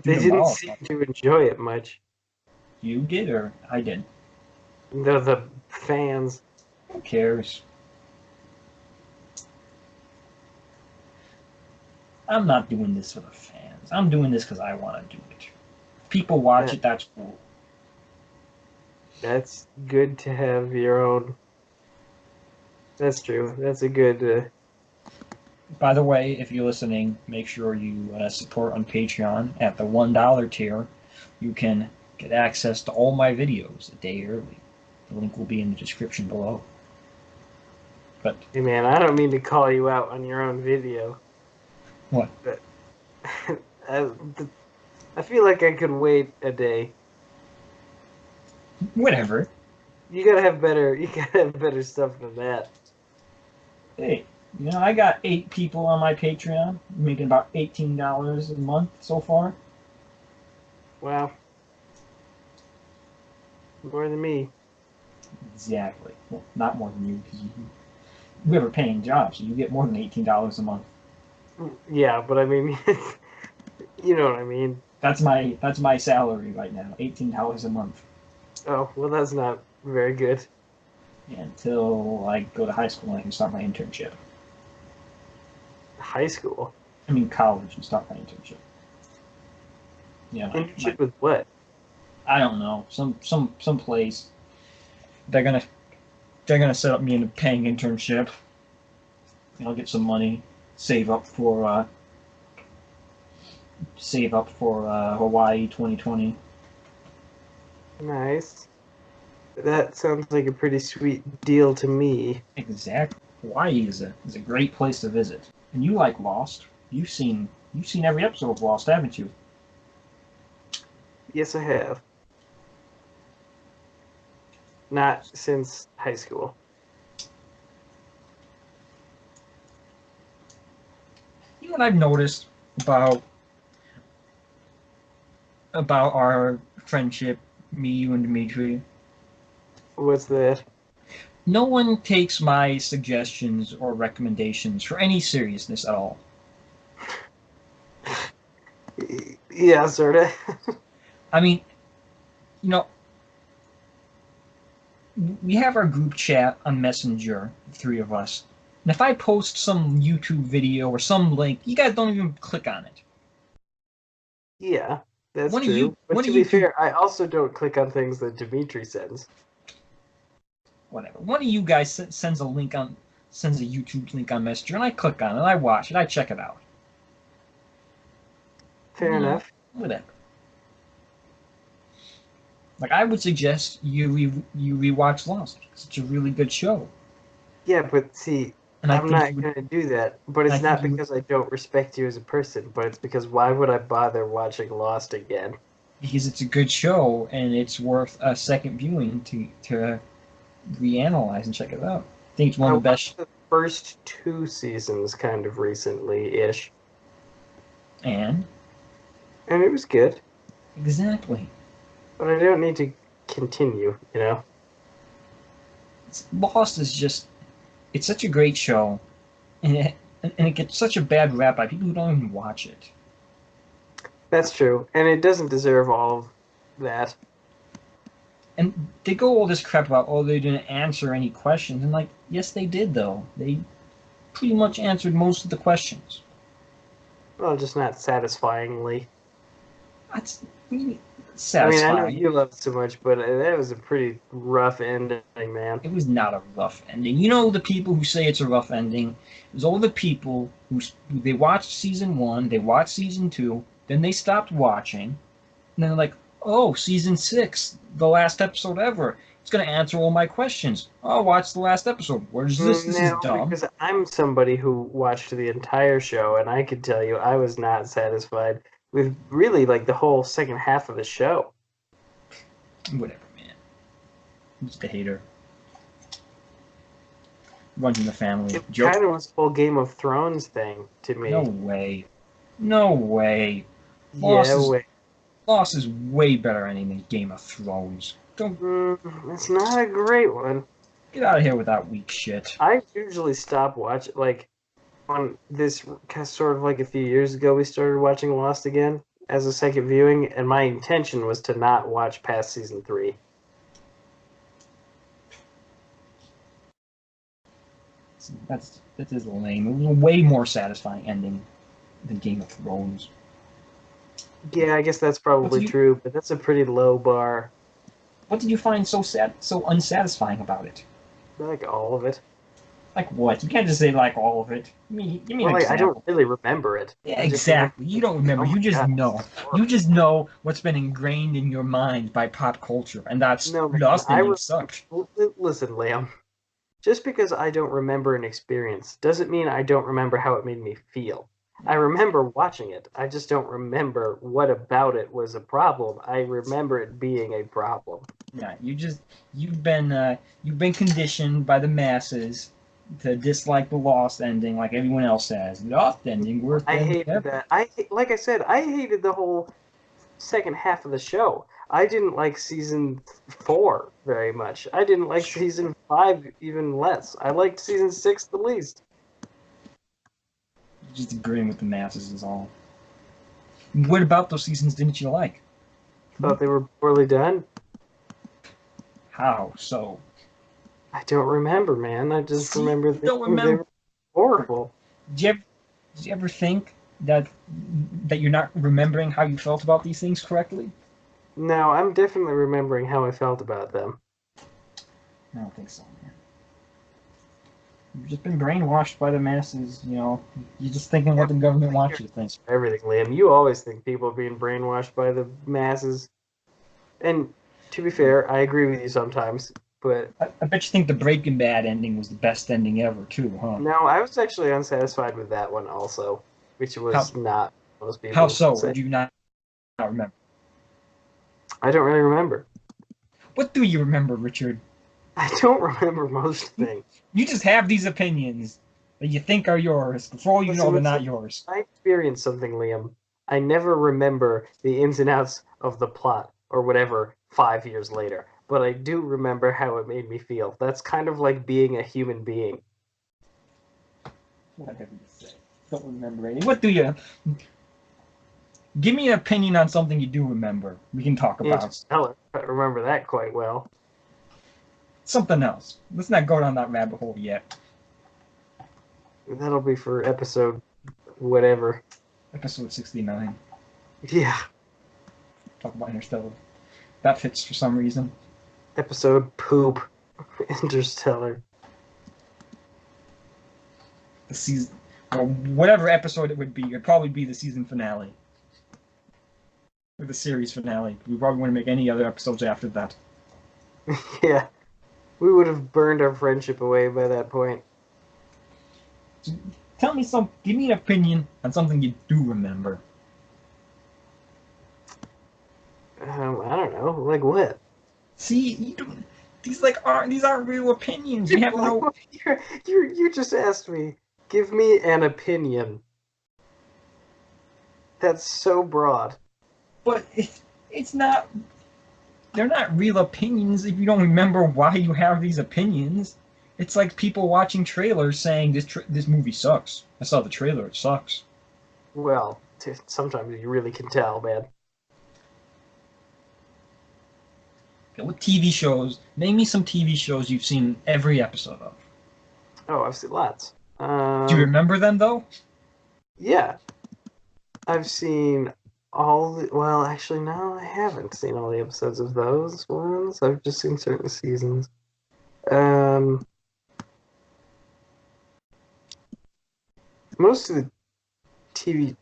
They them didn't all. seem to enjoy it much. You did, or I did. The fans. Who cares? I'm not doing this for the fans. I'm doing this because I want to do it. If people watch it, that's cool. That's good to have your own. That's true. That's a good. By the way, if you're listening, make sure you support on Patreon at the $1 tier. You can get access to all my videos a day early. The link will be in the description below. But Hey, man, I don't mean to call you out on your own video. what? But I feel like I could wait a day. Whatever. You gotta have better. You gotta have better stuff than that. Hey, I got 8 people on my Patreon, making about $18 a month so far. Wow. More than me. Exactly. Well, not more than you, because you have a paying job, so you get more than $18 a month. Yeah, but I mean, you know what I mean. That's my salary right now, $18 a month. Oh, well, that's not very good. Yeah, until I go to high school and I can start my internship. High school. I mean college and start my internship. Yeah, Internship with what? I don't know. Some place. They're gonna set up me in a paying internship. I'll get some money, save up for Hawaii 2020. Nice. That sounds like a pretty sweet deal to me. Exactly. Hawaii is a great place to visit. And you like Lost. You've seen every episode of Lost, haven't you? Yes, I have. Not since high school. You know what I've noticed about our friendship, me, you, and Dimitri? What's that? No one takes my suggestions or recommendations for any seriousness at all. Yeah, sorta. I mean, you know, we have our group chat on Messenger, the three of us. And if I post some YouTube video or some link, you guys don't even click on it. Yeah, that's One of true. you, But one to of be you two, fair, I also don't click on things that Dimitri sends. whatever. One of you guys sends a YouTube link on Messenger, and I click on it, I watch it, I check it out. Fair You know, enough. whatever. Like I would suggest you rewatch Lost. It's such a really good show, Yeah, but see, and I I'm think you not would. gonna do that. But I it's think not you would, because I don't respect you as a person, but it's because why would I bother watching Lost again? because it's a good show and it's worth a second viewing to reanalyze and check it out. I think it's one I of the watched best. the first two seasons kind of recently-ish, And and it was good. exactly, But I don't need to continue, you know? Lost is just it's such a great show, and it gets such a bad rap by people who don't even watch it. That's true, and it doesn't deserve all of that. And they go all this crap about, oh, they didn't answer any questions, and like, yes, they did though. They pretty much answered most of the questions. Well, just not satisfyingly. That's really I mean, I know satisfying. you love it so much, but that was a pretty rough ending, man. It was not a rough ending. You know, the people who say it's a rough ending, it was all the people who they watched season one, they watched season two, then they stopped watching, and they're like, oh, season six, the last episode ever. It's going to answer all my questions. I'll watch the last episode. Where's this? This is No, dumb. because I'm somebody who watched the entire show, and I could tell you I was not satisfied with really like the whole second half of the show. Whatever, man. I'm just a hater. Runs in the family. It Joke. kind of was a whole Game of Thrones thing to me. No way. No way. Lost Yeah, is wait. Lost is way better ending than Game of Thrones. Don't It's not a great one. get out of here with that weak shit. I usually stop watching, like, on this sort of like a few years ago, we started watching Lost again as a second viewing, and my intention was to not watch past season 3. That is lame. It was a way more satisfying ending than Game of Thrones. Yeah, I guess that's probably true, but that's a pretty low bar. What did you find so unsatisfying about it? Like all of it. Like what? You can't just say like all of it. Give me Well, an like, I example. don't really remember it. Yeah, I just exactly. You don't remember. oh You my just God, know. You just know what's been ingrained in your mind by pop culture, and that's no, man, Lost ending sucked. listen, Liam. Just because I don't remember an experience doesn't mean I don't remember how it made me feel. I remember watching it. I just don't remember what about it was a problem. I remember it being a problem. Yeah, you've been conditioned by the masses to dislike the Lost ending, like everyone else has. Lost ending, worst I ending hated ever. that. Like I said, I hated the whole second half of the show. I didn't like season 4 very much. I didn't like season 5 even less. I liked season 6 the least. Just agreeing with the masses is all. What about those seasons didn't you like? Thought they were poorly done. How so? I don't remember, man. I just See, remember you don't thinking they remember. were horrible. Did you ever think that you're not remembering how you felt about these things correctly? No, I'm definitely remembering how I felt about them. I don't think so, man. You've just been brainwashed by the masses, you know. You're just thinking what the government wants you to think. Everything, Liam. You always think people are being brainwashed by the masses. And To be fair, I agree with you sometimes, but I bet you think the Breaking Bad ending was the best ending ever, too, huh? no, I was actually unsatisfied with that one also, which How was not most how people so? Or say. do you not remember? I don't really remember. What do you remember, Richard? I don't remember most You things. you just have these opinions that you think are yours. Before all you know, they're Listen, not yours. I experienced something, Liam. I never remember the ins and outs of the plot or whatever 5 years later, but I do remember how it made me feel. That's kind of like being a human being. What have you to say? Don't remember any. What do you? Give me an opinion on something you do remember. We can talk about Interstellar, I remember that quite well. something else. Let's not go down that rabbit hole yet. That'll be for episode whatever. Episode 69. Yeah, Talk about Interstellar. That fits for some reason. episode poop. Interstellar. The season, or whatever episode it would be, it'd probably be the season finale. Or the series finale. We probably wouldn't make any other episodes after that. Yeah, we would have burned our friendship away by that point. Tell me some. Give me an opinion on something you do remember. I don't know, like what? See, you don't. These aren't real opinions. You have no. You just asked me. Give me an opinion. That's so broad. But it's not. They're not real opinions if you don't remember why you have these opinions. It's like people watching trailers saying this movie sucks. I saw the trailer. It sucks. Well, sometimes you really can tell, man. Okay, what TV shows? Name me some TV shows you've seen every episode of. Oh, I've seen lots. Do you remember them though? Yeah, I've seen all the. Well, actually, no, I haven't seen all the episodes of those ones. I've just seen certain seasons. Um, most of the TV.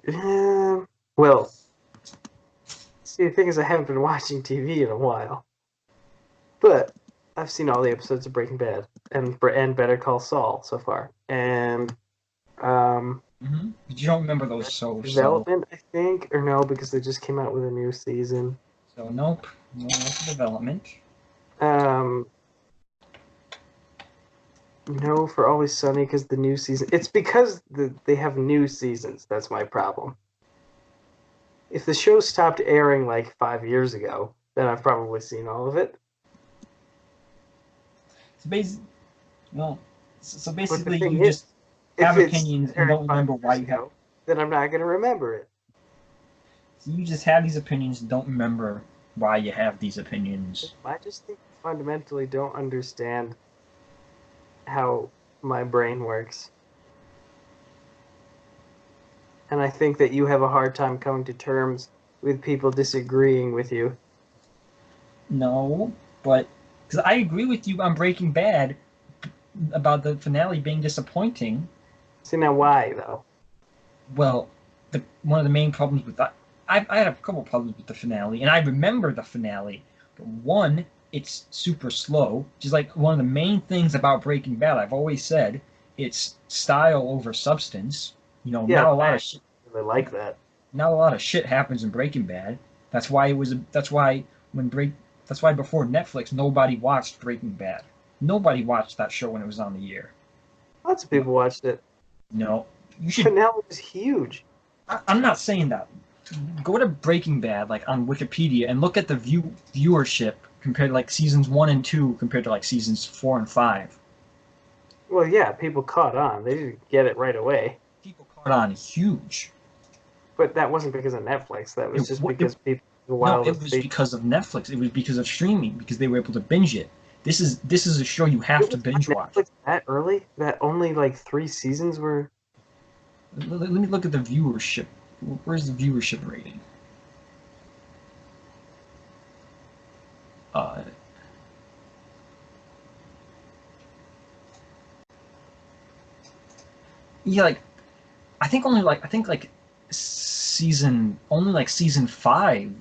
Well, see, the thing is, I haven't been watching TV in a while, but I've seen all the episodes of Breaking Bad and Better Call Saul so far, and But you don't remember those Development, I think, or no, because they just came out with a new season. so nope. No development. Um, no, for Always Sunny because the new season. It's because they have new seasons. That's my problem. If the show stopped airing like 5 years ago, then I've probably seen all of it. So basically, well, so But the basically thing you is, just if have it's opinions and airing don't remember why you have. then I'm not going to remember it. So you just have these opinions and don't remember why you have these opinions. I just think I fundamentally don't understand how my brain works. And I think that you have a hard time coming to terms with people disagreeing with you. No, but because I agree with you on Breaking Bad about the finale being disappointing. See, now why, though? Well, one of the main problems with that, I had a couple problems with the finale, and I remember the finale. But one, it's super slow, which is like one of the main things about Breaking Bad. I've always said it's style over substance. Yeah, not a lot of shit. I really like that. Not a lot of shit happens in Breaking Bad. That's why it was. That's why when break. That's why before Netflix, nobody watched Breaking Bad. Nobody watched that show when it was on the air. Lots of people watched it. No, you should. Finale was huge. I'm not saying that. Go to Breaking Bad, like on Wikipedia, and look at the viewership compared to like seasons 1 and 2 compared to like seasons 4 and 5. Well, yeah, people caught on. They didn't get it right away. People caught on huge. But that wasn't because of Netflix. That was just because people No, it was because of Netflix. It was because of streaming, because they were able to binge it. This is a show you have to binge watch. Netflix that early? That only like 3 seasons were. Let me look at the viewership. Where's the viewership rating? Yeah, like I think like season 5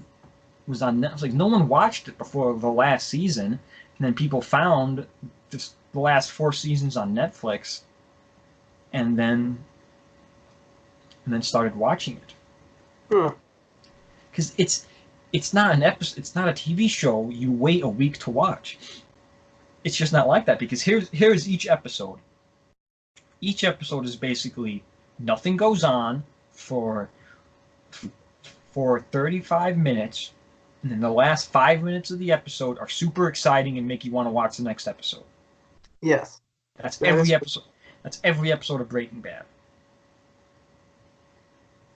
was on Netflix. No one watched it before the last season, and then people found the last 4 seasons on Netflix, and then started watching it. Because it's not an episode. It's not a TV show you wait a week to watch. It's just not like that, because here's each episode. Each episode is basically nothing goes on for 35 minutes, and then the last 5 minutes of the episode are super exciting and make you want to watch the next episode. Yes. That's every episode. That's every episode of Breaking Bad.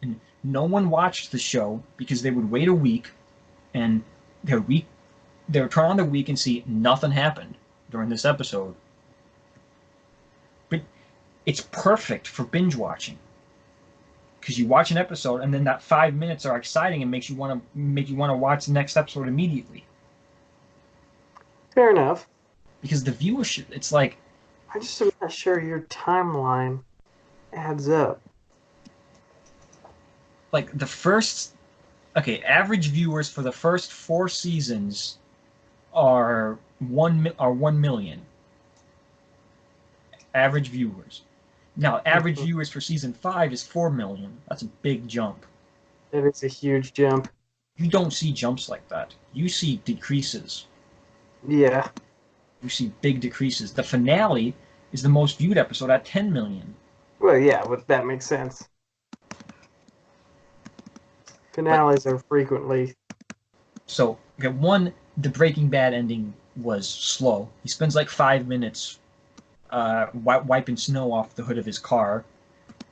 And no one watched the show because they would wait a week, and they would turn on the week and see nothing happened during this episode. But it's perfect for binge watching, because you watch an episode and then that 5 minutes are exciting and make you want to watch the next episode immediately. Fair enough. Because the viewership, it's like, I just am not sure your timeline adds up. Like average viewers for the first 4 seasons are 1 million. Average viewers. Now, average viewers for season 5 is 4 million. That's a big jump. That is a huge jump. You don't see jumps like that. You see decreases. Yeah. You see big decreases. The finale is the most viewed episode at 10 million. Well, yeah, but that makes sense. Finales are frequently... So, the Breaking Bad ending was slow. He spends like 5 minutes wiping snow off the hood of his car,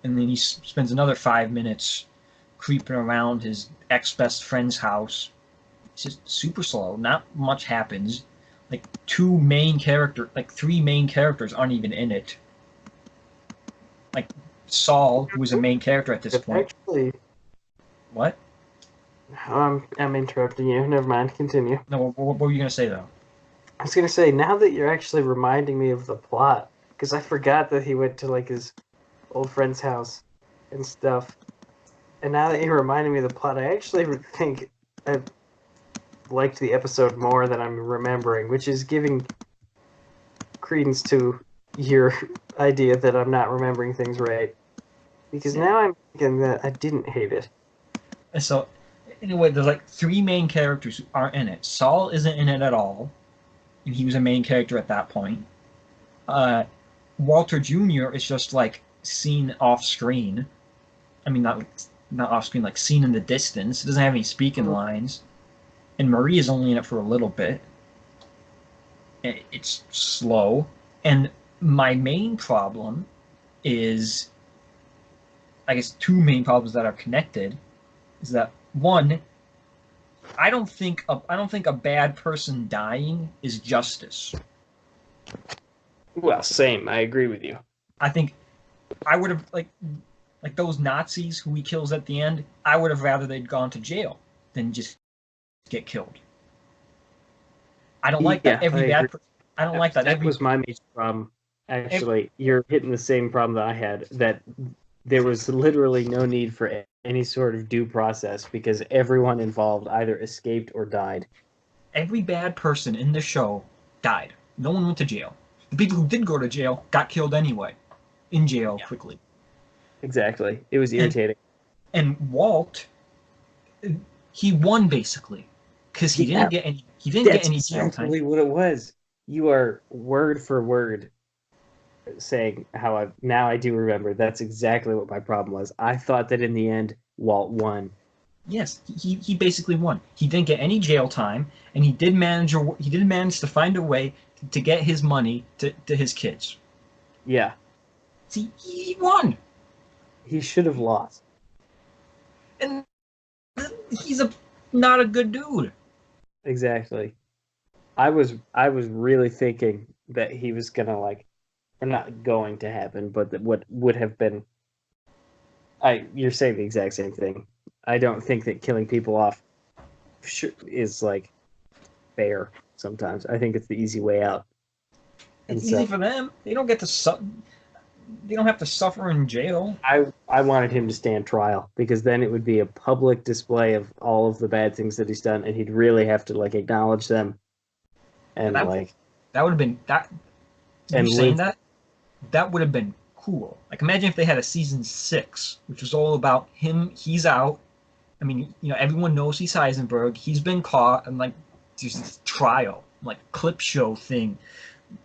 and then he spends another 5 minutes creeping around his ex-best friend's house. It's just super slow. Not much happens. Like 3 main characters aren't even in it. Like Saul, who was a main character at this point. Actually... What? I'm interrupting you. Never mind. Continue. No, what were you going to say, though? I was going to say, now that you're actually reminding me of the plot, because I forgot that he went to, like, his old friend's house and stuff. And now that you're reminding me of the plot, I actually think I liked the episode more than I'm remembering, which is giving credence to your idea that I'm not remembering things right. Because now I'm thinking that I didn't hate it. And so, anyway, there's like 3 main characters who aren't in it. Saul isn't in it at all, and he was a main character at that point. Walter Jr. is just like seen off screen. I mean, not off screen, like seen in the distance. He doesn't have any speaking lines. And Marie is only in it for a little bit. It's slow. And my main problem is, I guess 2 main problems that are connected, is that 1, I don't think a bad person dying is justice. Well, same. I agree with you. I think I would have like those Nazis who he kills at the end. I would have rather they'd gone to jail than just get killed. I don't like that every bad person. I don't like that. That was my major problem. Actually, you're hitting the same problem that I had. That there was literally no need for any sort of due process because everyone involved either escaped or died. Every bad person in the show died. No one went to jail. The people who did go to jail got killed anyway. In jail quickly. Exactly. It was irritating. And Walt, he won basically, because he didn't get any. He didn't get any jail time. That's exactly what it was. You are word for word saying how now I do remember. That's exactly what my problem was. I thought that in the end, Walt won. Yes, he basically won. He didn't get any jail time, and he did manage to find a way to get his money to his kids. Yeah. See, he won. He should have lost. And he's not a good dude. Exactly. I was really thinking that he was gonna or not going to happen, but that what would have been. You're saying the exact same thing. I don't think that killing people off is fair. Sometimes I think it's the easy way out. It's easy for them. They don't get to. they don't have to suffer in jail. I wanted him to stand trial because then it would be a public display of all of the bad things that he's done, and he'd really have to like acknowledge them and That like that would have been that. You and saying live. that would have been cool. Like imagine if they had a season 6, which was all about him. He's out. I mean, everyone knows he's Heisenberg. He's been caught, and like there's this trial, like clip show thing,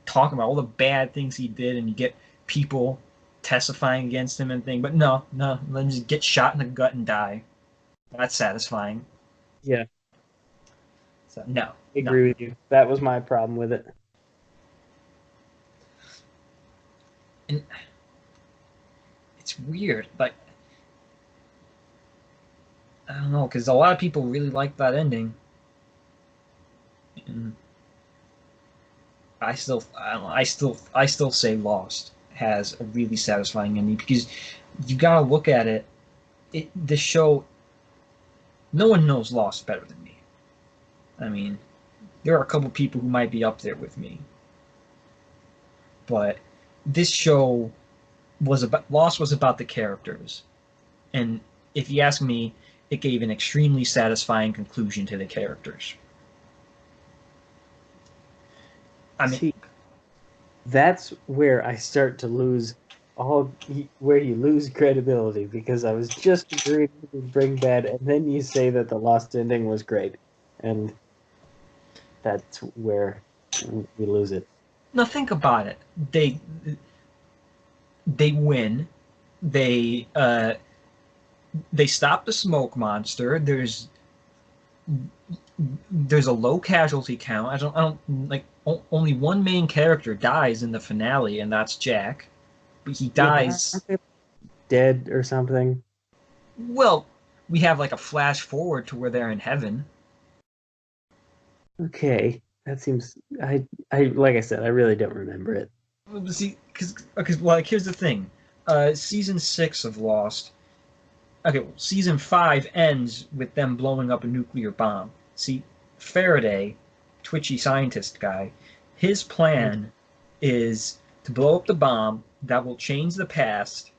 talking about all the bad things he did, and you get people testifying against him and thing. But no, let him just get shot in the gut and die. That's satisfying. Yeah, So no, I no. agree with you. That was my problem with it. And it's weird. Like I don't know, because a lot of people really like that ending. And I don't know, I still say Lost has a really satisfying ending because you gotta look at it. The show, no one knows Lost better than me. I mean, there are a couple people who might be up there with me, but this show Lost was about the characters, and if you ask me, it gave an extremely satisfying conclusion to the characters. I mean, See, that's where I start to lose where you lose credibility because I was just agreeing with Breaking Bad, and then you say that the Lost ending was great, and that's where we lose it. now think about it. They win. They uh, they stop the smoke monster. There's a low casualty count. I don't like only one main character dies in the finale, and that's Jack. But he Yeah, but dies. aren't they dead or something? Well, we have like a flash forward to where they're in heaven. Okay, that seems. I like I said, I really don't remember it. See, because like here's the thing. Season 6 of Lost. Okay, well, season 5 ends with them blowing up a nuclear bomb. See, Faraday, twitchy scientist guy, his plan is to blow up the bomb that will change the past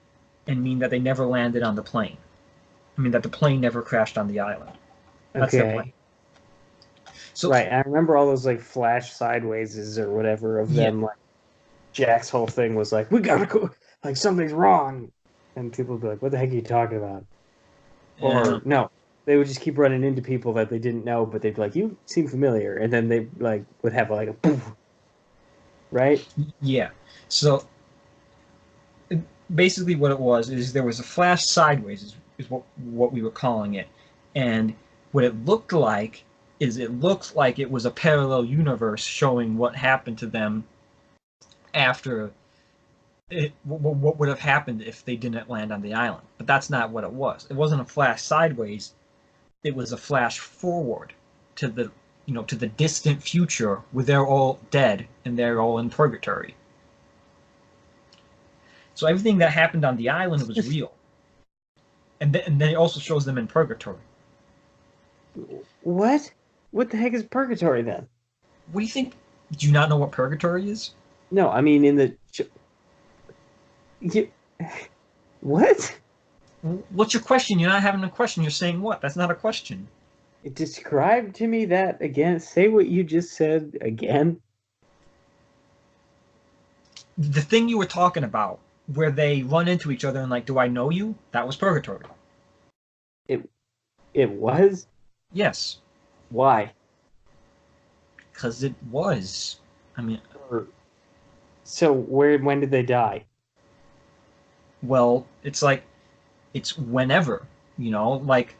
and mean that they never landed on the plane. I mean that the plane never crashed on the island. That's their plan. Okay, So right. I remember all those like flash sidewayses or whatever of yeah, them. Like Jack's whole thing was like, "We gotta go. Like something's wrong," and people would be like, "What the heck are you talking about?" uh, Or no, they would just keep running into people that they didn't know, but they'd be like, "You seem familiar," and then they like would have like a poof, right? yeah. So basically, what it was is there was a flash sideways, is what we were calling it, and what it looked like is it looked like it was a parallel universe showing what happened to them after what would have happened if they didn't land on the island. But that's not what it was. It wasn't a flash sideways. It was a flash forward to the distant future where they're all dead and they're all in purgatory. So everything that happened on the island was real, and then it also shows them in purgatory. What? What the heck is purgatory then? What do you think? Do you not know what purgatory is? No, I mean in the you, what? What's your question? You're not having a question. You're saying what? That's not a question. Describe to me that again. Say what you just said again. The thing you were talking about, where they run into each other and like, do I know you? That was purgatory. It it was Yes, why? because it was. I mean, Or, so where when did they die? well, it's whenever, like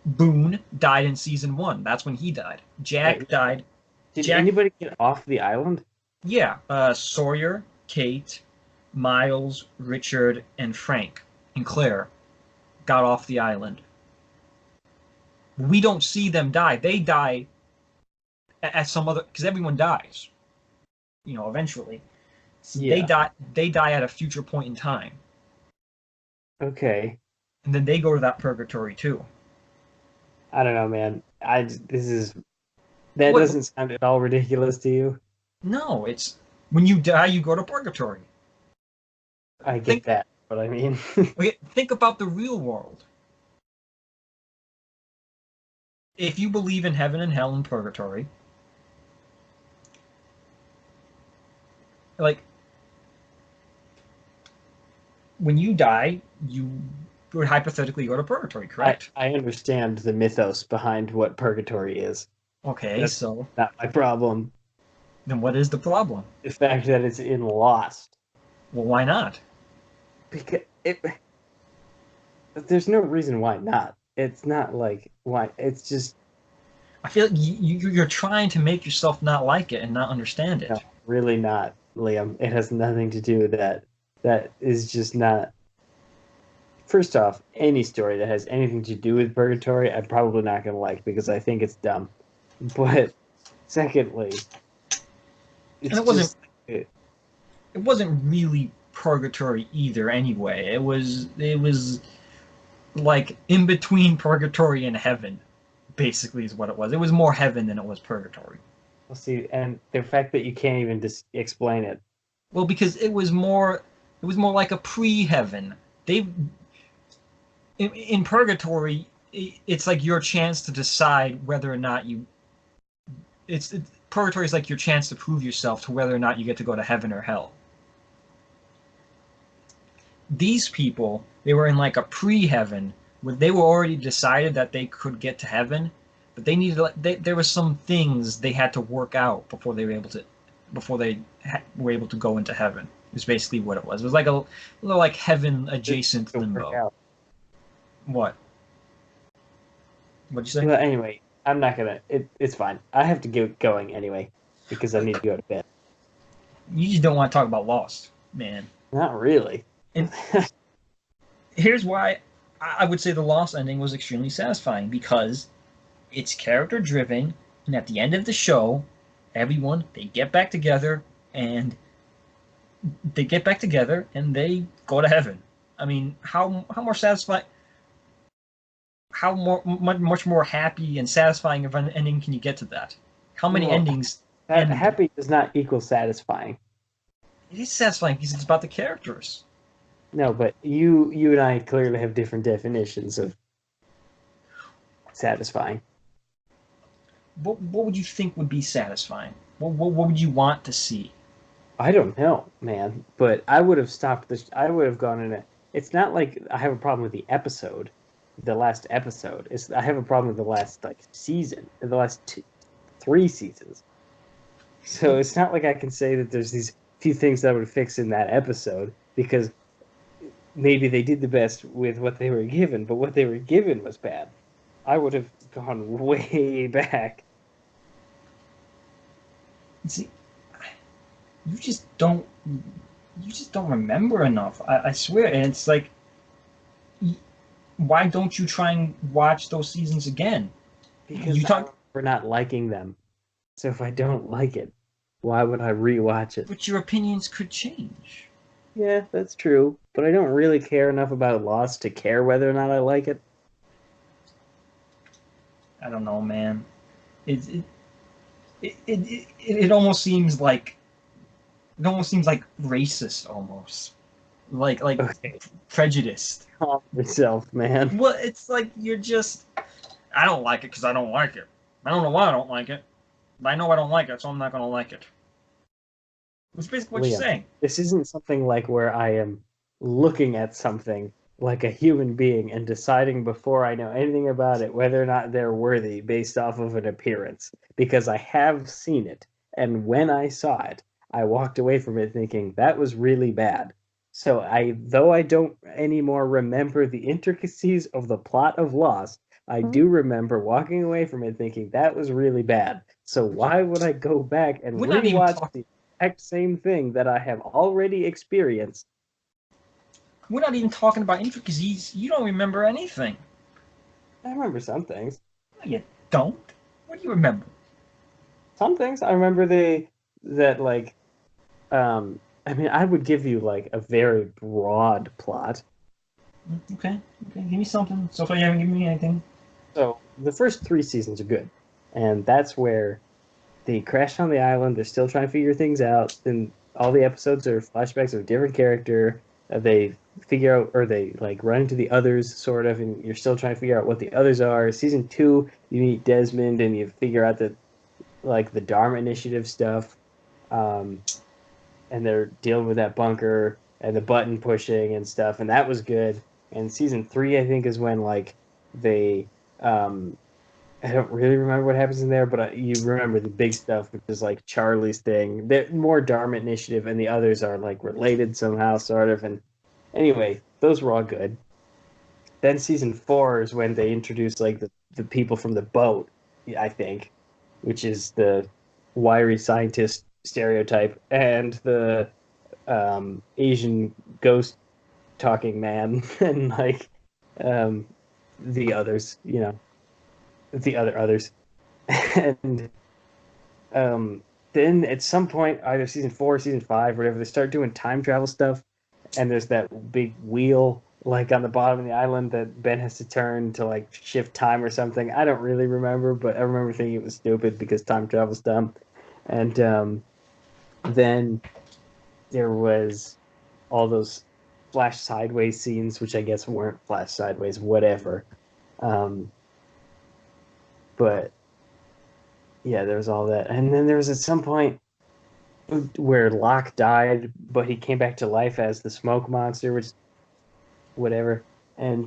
Boone died in season 1. That's when he died. Right. Jack died. Did Jack, anybody get off the island? yeah. Sawyer, Kate, Miles, Richard, and Frank and Claire got off the island. We don't see them die. They die at some other because everyone dies. Eventually. So they Yeah. die. They die at a future point in time, Okay. and then they go to that purgatory too. I don't know, man. This is that What? doesn't sound at all ridiculous to you. No, it's when you die, you go to purgatory. I get Think, that, but I mean, okay, think about the real world. If you believe in heaven and hell and purgatory, like when you die, you would hypothetically go to purgatory, correct? I understand the mythos behind what purgatory is. Okay, That's so not my problem. then what is the problem? The fact that it's in Lost, Well, why not? because there's no reason why not. It's not like why. It's just I feel like you're trying to make yourself not like it and not understand no, it. really not, Liam. It has nothing to do with that. That is just not. First off, any story that has anything to do with purgatory, I'm probably not going to like because I think it's dumb. But secondly, And it's it wasn't just it, it wasn't really purgatory either anyway. It was like in between purgatory and heaven, basically is what it was. It was more heaven than it was purgatory. we'll see. And the fact that you can't even just explain it. Well, because it was more like a pre-heaven. They in purgatory, it's like your chance to decide whether or not you. Purgatory is like your chance to prove yourself to whether or not you get to go to heaven or hell. These people, they were in like a pre-heaven where they were already decided that they could get to heaven, but they needed there were some things they had to work out before they were able to go into heaven. Is basically what it was. It was like a little like heaven adjacent To work limbo. out. What? What'd you say? Well, anyway, I'm not gonna. It's fine. I have to get going anyway because I need to go to bed. You just don't want to talk about Lost, man. Not really. And here's why I would say the Lost ending was extremely satisfying because it's character driven, and at the end of the show, everyone they get back together and they go to heaven. I mean, how more satisfying, how much more happy and satisfying of an ending can you get to that? How many Well, endings end? happy does not equal satisfying. It is satisfying because it's about the characters. No, but you and I clearly have different definitions of satisfying. What would you think would be satisfying? What would you want to see? I don't know, man, but I would have stopped this. I would have gone in a. It's not like I have a problem with the episode, the last episode. I have a problem with the last like season, the last 3 seasons. So it's not like I can say that there's these few things that I would fix in that episode because maybe they did the best with what they were given, but what they were given was bad. I would have gone way back. See, you just don't remember enough. I swear, and it's like, why don't you try and watch those seasons again? Because You talk, we're not liking them. So if I don't like it, why would I rewatch it? but your opinions could change. Yeah, that's true. But I don't really care enough about Lost to care whether or not I like it. I don't know, man. It almost seems like racist, almost like Okay, prejudiced. calm yourself, man. Well, it's like you're just. I don't like it because I don't like it. I don't know why I don't like it, but I know I don't like it, so I'm not gonna like it. That's basically what you're Liam, saying. this isn't something like where I am looking at something like a human being and deciding before I know anything about it whether or not they're worthy based off of an appearance. Because I have seen it, and when I saw it, I walked away from it thinking that was really bad. So though I don't anymore remember the intricacies of the plot of Lost, I do remember walking away from it thinking that was really bad. So why would I go back and We're not even rewatch talking. the exact same thing that I have already experienced? We're not even talking about intricacies. You don't remember anything. I remember some things. No, you don't. What do you remember? Some things I remember that like I mean I would give you like a very broad plot. Okay. Give me something. So far, you haven't given me anything. So the first 3 seasons are good. And that's where they crash on the island, they're still trying to figure things out, and all the episodes are flashbacks of a different character. they figure out, or they like run into the others sort of, and you're still trying to figure out what the others are. Season 2, you meet Desmond and you figure out that like the Dharma Initiative stuff, and they're dealing with that bunker and the button pushing and stuff, and that was good. And season 3, I think, is when like they I don't really remember what happens in there, but you remember the big stuff, which is like Charlie's thing. The more Dharma Initiative, and the others are like related somehow, sort of. And anyway, those were all good. Then season 4 is when they introduce like the people from the boat, I think, which is the wiry scientist stereotype and the Asian ghost talking man, and like the others, the others. And then at some point, either season 4 or season 5, whatever, they start doing time travel stuff, and there's that big wheel like on the bottom of the island that Ben has to turn to like shift time or something. I don't really remember, but I remember thinking it was stupid because time travel's dumb. And then there was all those flash sideways scenes, which I guess weren't flash sideways, whatever. But yeah, there was all that. And then there was at some point where Locke died, but he came back to life as the smoke monster, which whatever. And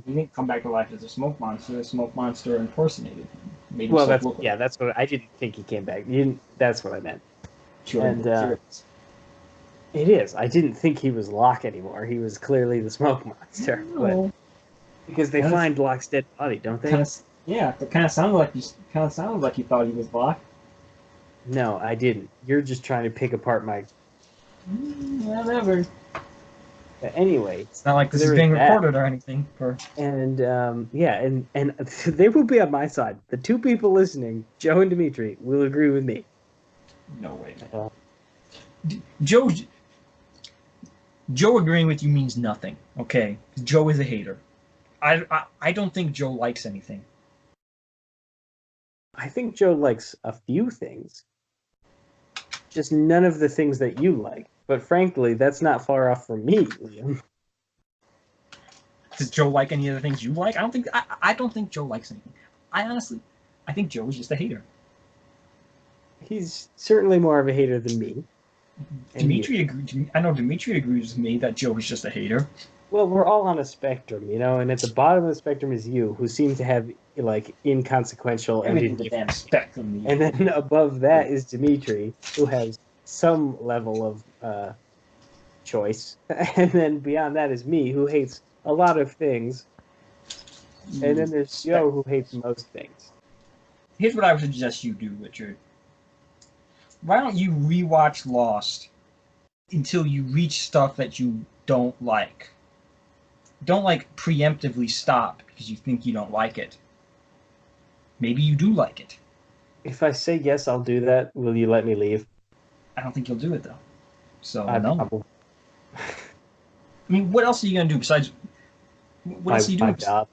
He didn't come back to life as a smoke monster. The smoke monster impersonated him. Made well, himself that's look like that's what I didn't think he came back. You didn't, that's what I meant. Sure, and, sure. It is. I didn't think he was Locke anymore. He was clearly the smoke monster. But, because they find Locke's dead body, don't they? Yeah, it kind of sounded like you thought he was Locke. No, I didn't. You're just trying to pick apart my. Whatever. But anyway, It's not like this is there being is that. recorded or anything. And yeah, and they will be on my side. The two people listening, Joe and Dimitri, will agree with me. No way, man. Joe agreeing with you means nothing. Okay, Joe is a hater. I don't think Joe likes anything. I think Joe likes a few things, just none of the things that you like. But frankly, that's not far off from me, Liam. Does Joe like any of the things you like? I don't think Joe likes anything. I think Joe is just a hater. He's certainly more of a hater than me. I know Dimitri agrees with me that Joe is just a hater. Well, we're all on a spectrum, and at the bottom of the spectrum is you, who seem to have like inconsequential and Everything spectrum. and then above that is Dimitri, who has some level of choice, and then beyond that is me, who hates a lot of things, and then there's Joe, who hates most things. Here's what I would suggest you do, Richard. Why don't you rewatch Lost until you reach stuff that you don't like? Don't like preemptively stop because you think you don't like it. Maybe you do like it. If I say yes, I'll do that. Will you let me leave? I don't think you'll do it though. So I no. probably, I mean, what else are you gonna do besides? What else are you doing? job.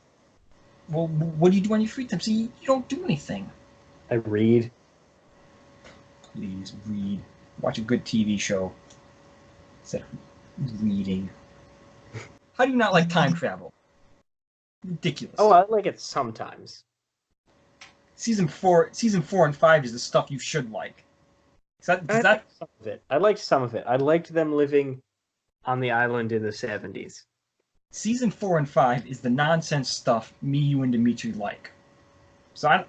Well, what do you do on your free time? See, you don't do anything. I read. Please read. Watch a good TV show. Instead of reading. How do you not like time travel? Ridiculous. Oh, I like it sometimes. Season 4 and 5 is the stuff you should like. I liked some of it. I liked some of it. I liked them living on the island in the 70s. Season 4 and 5 is the nonsense stuff me, you, and Dimitri like. So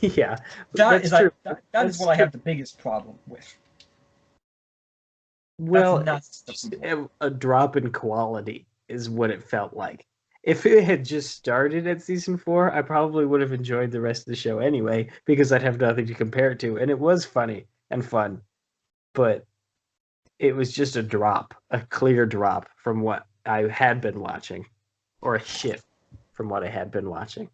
yeah, that is true. That is what I have the biggest problem with. Well, just a drop in quality is what it felt like. If it had just started at season 4, I probably would have enjoyed the rest of the show anyway, because I'd have nothing to compare it to, and it was funny and fun. But it was just a clear drop from what I had been watching, or a shift from what I had been watching.